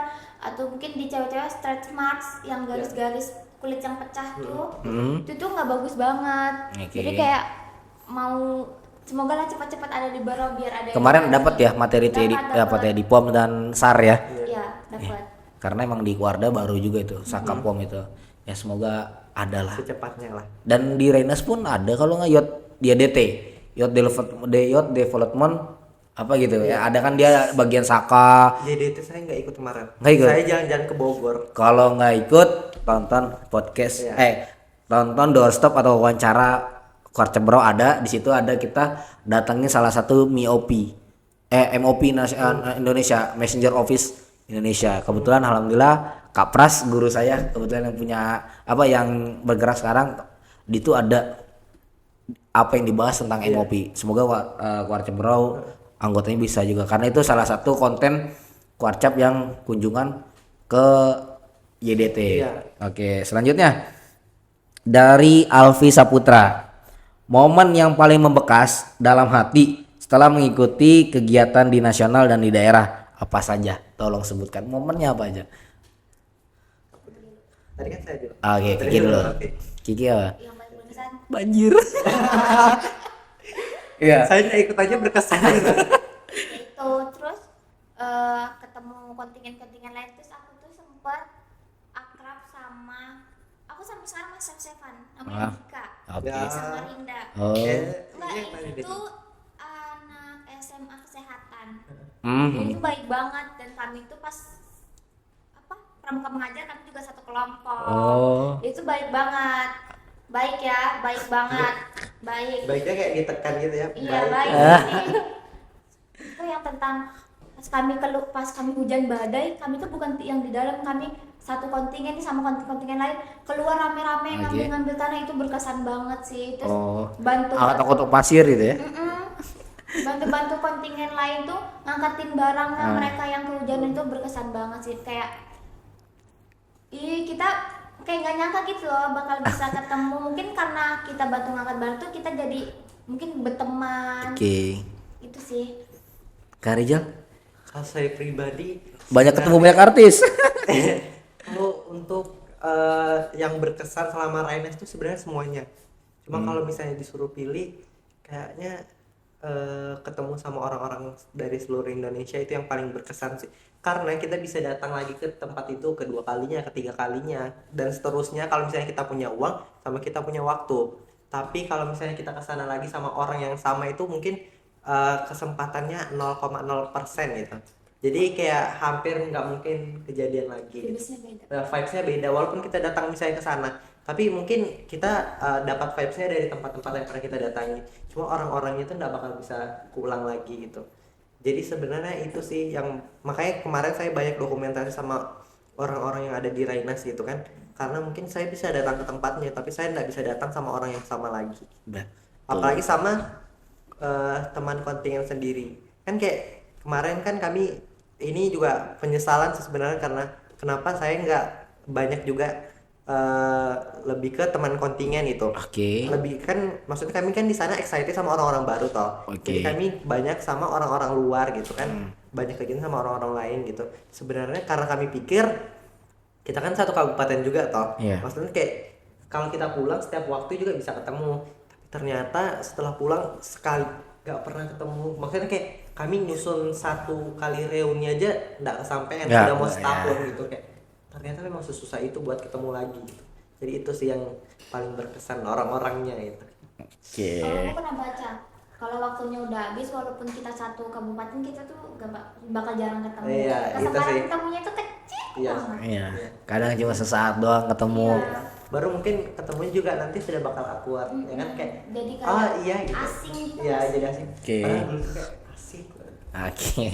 atau mungkin di cewek-cewek stretch marks yang garis-garis kulit yang pecah tuh. Itu tuh nggak bagus banget. Oke. Jadi kayak mau semoga lah cepat-cepat ada di Baro biar ada yang Kemarin ganti. dapat ya materi Dapat. di POM dan SAR ya. Iya, dapat. Karena emang di Wardah baru juga itu Saka POM itu. Ya semoga ada lah. Secepatnya lah. Dan di Renas pun ada kalau nggak di ADT, Yacht Development apa gitu ya. Ada kan dia bagian Saka. Jadi itu saya nggak ikut kemarin. Nggak ikut? Saya jalan-jalan ke Bogor. Kalau nggak ikut tonton podcast tonton doorstop atau wawancara Quarcebro ada di situ, ada kita datangin salah satu MOP Indonesia Messenger Office Indonesia. Kebetulan alhamdulillah Kak Pras guru saya kebetulan yang punya yang bergerak sekarang di itu ada apa yang dibahas tentang MOP. Semoga Quarcebro anggotanya bisa juga karena itu salah satu konten Quarcap yang kunjungan ke YDT. Iya. Oke, selanjutnya dari Alfi Saputra. Momen yang paling membekas dalam hati setelah mengikuti kegiatan di nasional dan di daerah apa saja? Tolong sebutkan momennya apa aja. Tadi kan saya dulu. Oke, Kiki dulu. Oke. Kiki apa? Yang paling berkesan Banjir. Iya. Saya nggak ikut aja berkesan. itu terus ketemu kontingen-kontingen lain, terus aku tuh sempat akrab sama aku sampai sekarang masih save-savean namanya Dika Oke. Ya. sama Rinda. Oh. Enggak, Iya, Pak, itu anak SMA kesehatan. Hmm. Dia itu baik banget dan kami itu pas pramuka mengajar kami juga satu kelompok. Oh. Dia itu baik banget. Baik ya, baik banget. Baik. Baiknya kayak ditekan gitu ya. Iya, baik. Itu yang tentang pas kami hujan badai, kami tuh bukan yang di dalam, kami satu kontingen sama kontingen lain keluar rame-rame ngambil tanah, itu berkesan banget sih. Terus bantu Takut pasir gitu ya. bantu kontingen lain tuh ngangkatin barangnya mereka yang kehujanan, itu berkesan banget sih. Kayak kita kayak nggak nyangka gitu loh bakal bisa ketemu, mungkin karena kita bantu ngangkat barang tuh kita jadi mungkin berteman. Oke. Itu sih. Kak Rizal? Kalau saya pribadi Banyak ketemu banyak artis. kalau untuk yang berkesan selama Raines itu sebenarnya semuanya. Cuma kalau misalnya disuruh pilih, kayaknya ketemu sama orang-orang dari seluruh Indonesia itu yang paling berkesan sih. Karena kita bisa datang lagi ke tempat itu kedua kalinya, ketiga kalinya, dan seterusnya kalau misalnya kita punya uang sama kita punya waktu. Tapi kalau misalnya kita kesana lagi sama orang yang sama itu mungkin kesempatannya 0,0% gitu. Jadi kayak hampir nggak mungkin kejadian lagi. Vibes-nya beda. Vibes-nya beda walaupun kita datang misalnya ke sana, tapi mungkin kita dapat vibes-nya dari tempat-tempat yang pernah kita datangi. Cuma orang-orangnya itu nggak bakal bisa keulang lagi gitu. Jadi sebenarnya itu sih yang makanya kemarin saya banyak dokumentasi sama orang-orang yang ada di Rainas gitu kan, karena mungkin saya bisa datang ke tempatnya tapi saya nggak bisa datang sama orang yang sama lagi. Apalagi sama teman kontingen sendiri kan, kayak kemarin kan kami ini juga penyesalan sih sebenarnya, karena kenapa saya nggak banyak juga lebih ke teman kontingen itu. Oke. Lebih kan maksudnya kami kan di sana excited sama orang-orang baru toh. Jadi kami banyak sama orang-orang luar gitu kan. Banyak lagi sama orang-orang lain gitu. Sebenarnya karena kami pikir kita kan satu kabupaten juga toh. Maksudnya kayak kalau kita pulang setiap waktu juga bisa ketemu. Tapi ternyata setelah pulang sekali nggak pernah ketemu. Maksudnya kayak kami nyusun satu kali reuni aja nggak kesampean, udah mau setahun gitu kayak. Ternyata memang sesusah itu buat ketemu lagi gitu. Jadi itu sih yang paling berkesan orang-orangnya itu. Oke. Kalau aku pernah baca, kalau waktunya udah habis walaupun kita satu kabupaten kita tuh gak bakal jarang ketemu. Iya, itu Kesempatan sih. ketemunya tuh kecil banget. Iya. Kadang cuma sesaat doang ketemu. Iya. Baru mungkin ketemunya juga nanti sudah bakal awkward ya kan, kayak Jadi kayak iya gitu. asing gitu. Iya, jadi asing. Oke. Padahal dulu tuh kayak asik. Oke.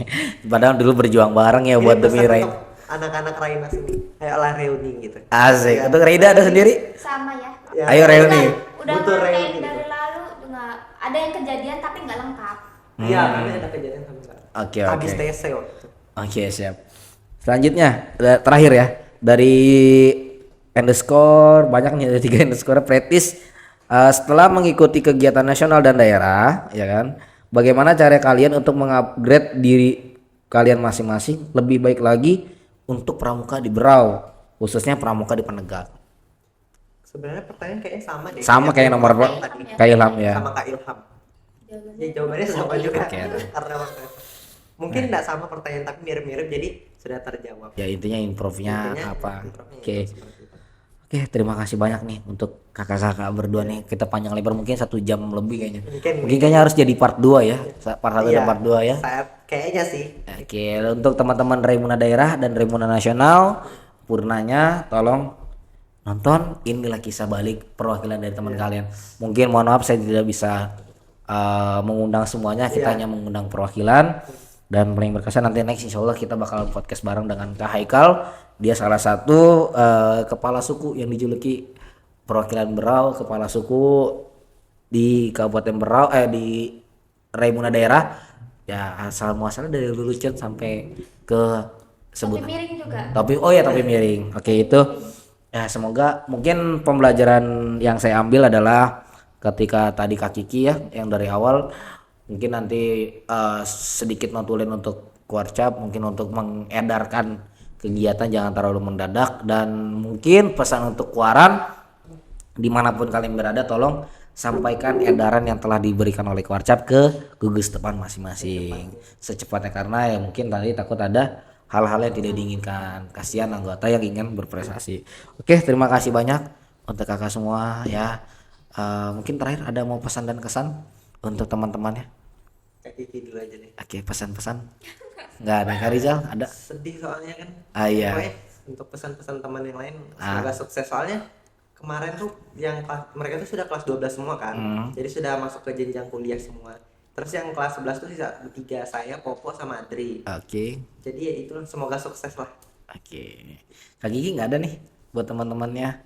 Padahal dulu berjuang bareng ya buat demi Rain. Anak-anak Rainas ini ayolah reuni gitu. Asik. Ya. Untuk Reida ada sendiri? Sama ya. Ya. Ayo reuni. Udah Butuh ngerayain reuni. dari lalu juga ada yang kejadian tapi nggak lengkap. Iya, kami ada kejadian sama Kak. Oke. Habis TC waktu itu. Oke, siap. Selanjutnya terakhir ya dari underscore banyak nih, ada 3 underscore Pretis. Setelah mengikuti kegiatan nasional dan daerah, ya kan, bagaimana cara kalian untuk mengupgrade diri kalian masing-masing lebih baik lagi untuk pramuka di Berau, khususnya pramuka di Penegak? Sebenarnya pertanyaan kayaknya sama deh. Sama kayak nomor tadi. kayak Ilham ya. Sama Kak Ilham. Ya jawabannya sama juga. Oke. Karena mungkin enggak sama pertanyaan tapi mirip-mirip jadi sudah terjawab. Ya intinya improve-nya Intinya, apa? improve-nya Oke. seperti itu. Oke, terima kasih banyak nih untuk kakak-kakak berdua nih. Kita panjang lebar mungkin 1 jam lebih kayaknya. Mungkin kayaknya harus jadi part 2 ya. Part 1 dan Iya, part 2 ya. kayaknya sih. Oke, untuk teman-teman Raimuna Daerah dan Raimuna Nasional, Purnanya tolong nonton Inilah Kisah Balik perwakilan dari teman kalian. Mungkin mohon maaf saya tidak bisa mengundang semuanya, kita hanya mengundang perwakilan. Dan paling berkesan nanti next insya Allah kita bakal podcast bareng dengan Kak Haikal. Dia salah satu kepala suku yang dijuluki perwakilan Berau, kepala suku di Kabupaten Berau, di Raimuna Daerah. Ya asal muasalnya dari Lulucon sampai ke Topi miring juga. topi miring. Oke, itu ya semoga mungkin pembelajaran yang saya ambil adalah ketika tadi Kak Kiki ya yang dari awal mungkin nanti sedikit notulin untuk Kuarcap, mungkin untuk mengedarkan kegiatan jangan terlalu mendadak, dan mungkin pesan untuk Kuaran dimanapun kalian berada tolong sampaikan edaran yang telah diberikan oleh Kuarcap ke gugus depan masing-masing secepatnya, karena ya mungkin tadi takut ada hal-hal yang tidak diinginkan, kasihan anggota yang ingin berprestasi. Oke, terima kasih banyak untuk kakak semua ya. Mungkin terakhir ada mau pesan dan kesan untuk teman-temannya? Kak Kiki dulu aja deh. Oke, pesan-pesan nggak ada. Kak Rizal ada? Sedih soalnya kan. Iya. Pokoknya untuk pesan-pesan teman yang lain semoga sukses, soalnya kemarin tuh yang mereka tuh sudah kelas 12 semua kan. Jadi sudah masuk ke jenjang kuliah semua. Terus yang kelas 11 tuh sisa 3, saya, Popo sama Adri. Oke. Jadi ya itu semoga sukses lah. Oke. Kak Gigi nggak ada nih buat teman-temannya?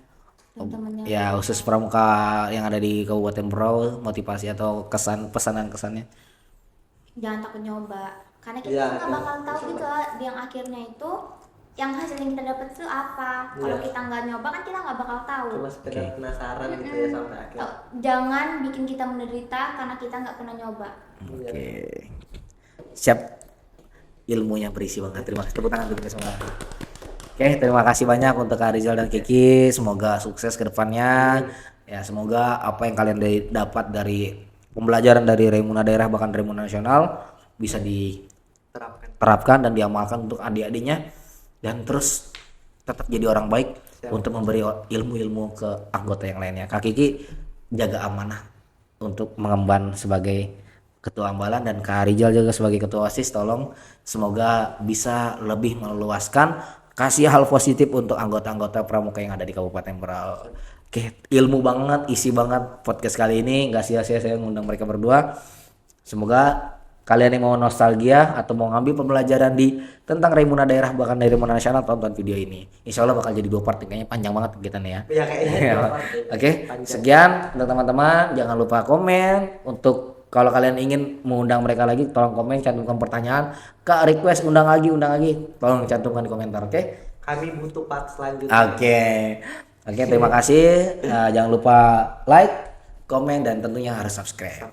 Teman-temannya. Ya khusus pramuka yang ada di Kabupaten Berau, motivasi atau kesan, pesanan kesannya? Jangan takut nyoba, karena kita Iya, nggak bakal tahu gitu lah yang akhirnya itu yang hasil yang kita dapat itu apa. Kalau kita nggak nyoba kan kita nggak bakal tahu. Cuma sekedar penasaran gitu ya sampai akhir. Jangan bikin kita menderita karena kita nggak pernah nyoba. Oke. Siap. Ilmunya berisi banget. Terima kasih, tepuk tangan dulu semua. Oke, terima kasih banyak untuk Kak Rizal dan Kiki. Semoga sukses ke depannya. Ya, semoga apa yang kalian dapat dari pembelajaran dari Raimuna Daerah bahkan Raimuna Nasional bisa diterapkan dan diamalkan untuk adik-adiknya, dan terus tetap jadi orang baik untuk memberi ilmu-ilmu ke anggota yang lainnya. Kak Kiki jaga amanah untuk mengemban sebagai ketua ambalan, dan Kak Rizal juga sebagai ketua OSIS. Tolong semoga bisa lebih meluaskan, kasih hal positif untuk anggota-anggota pramuka yang ada di Kabupaten Berau. Oke, ilmu banget, isi banget podcast kali ini, nggak sia-sia saya ngundang mereka berdua. Semoga kalian yang mau nostalgia atau mau ngambil pembelajaran tentang Raimuna Daerah bahkan dari Raimuna Nasional, tonton video ini. Insya Allah bakal jadi 2 part, kayaknya panjang banget kegiatannya ya. Ya kayaknya. Oke, sekian untuk teman-teman. Jangan lupa komen. Untuk kalau kalian ingin mengundang mereka lagi, tolong komen, cantumkan pertanyaan. Kak, request undang lagi, tolong cantumkan di komentar. Oke? Kami butuh part selanjutnya. Oke, terima kasih. Jangan lupa like, komen, dan tentunya harus subscribe.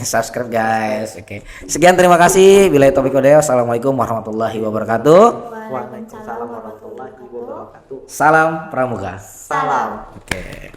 Subscribe guys. Oke. Sekian, terima kasih. Billahi taufiq wal hidayah. Assalamualaikum warahmatullahi wabarakatuh. Waalaikumsalam warahmatullahi wabarakatuh. Salam pramuka. Salam. Oke.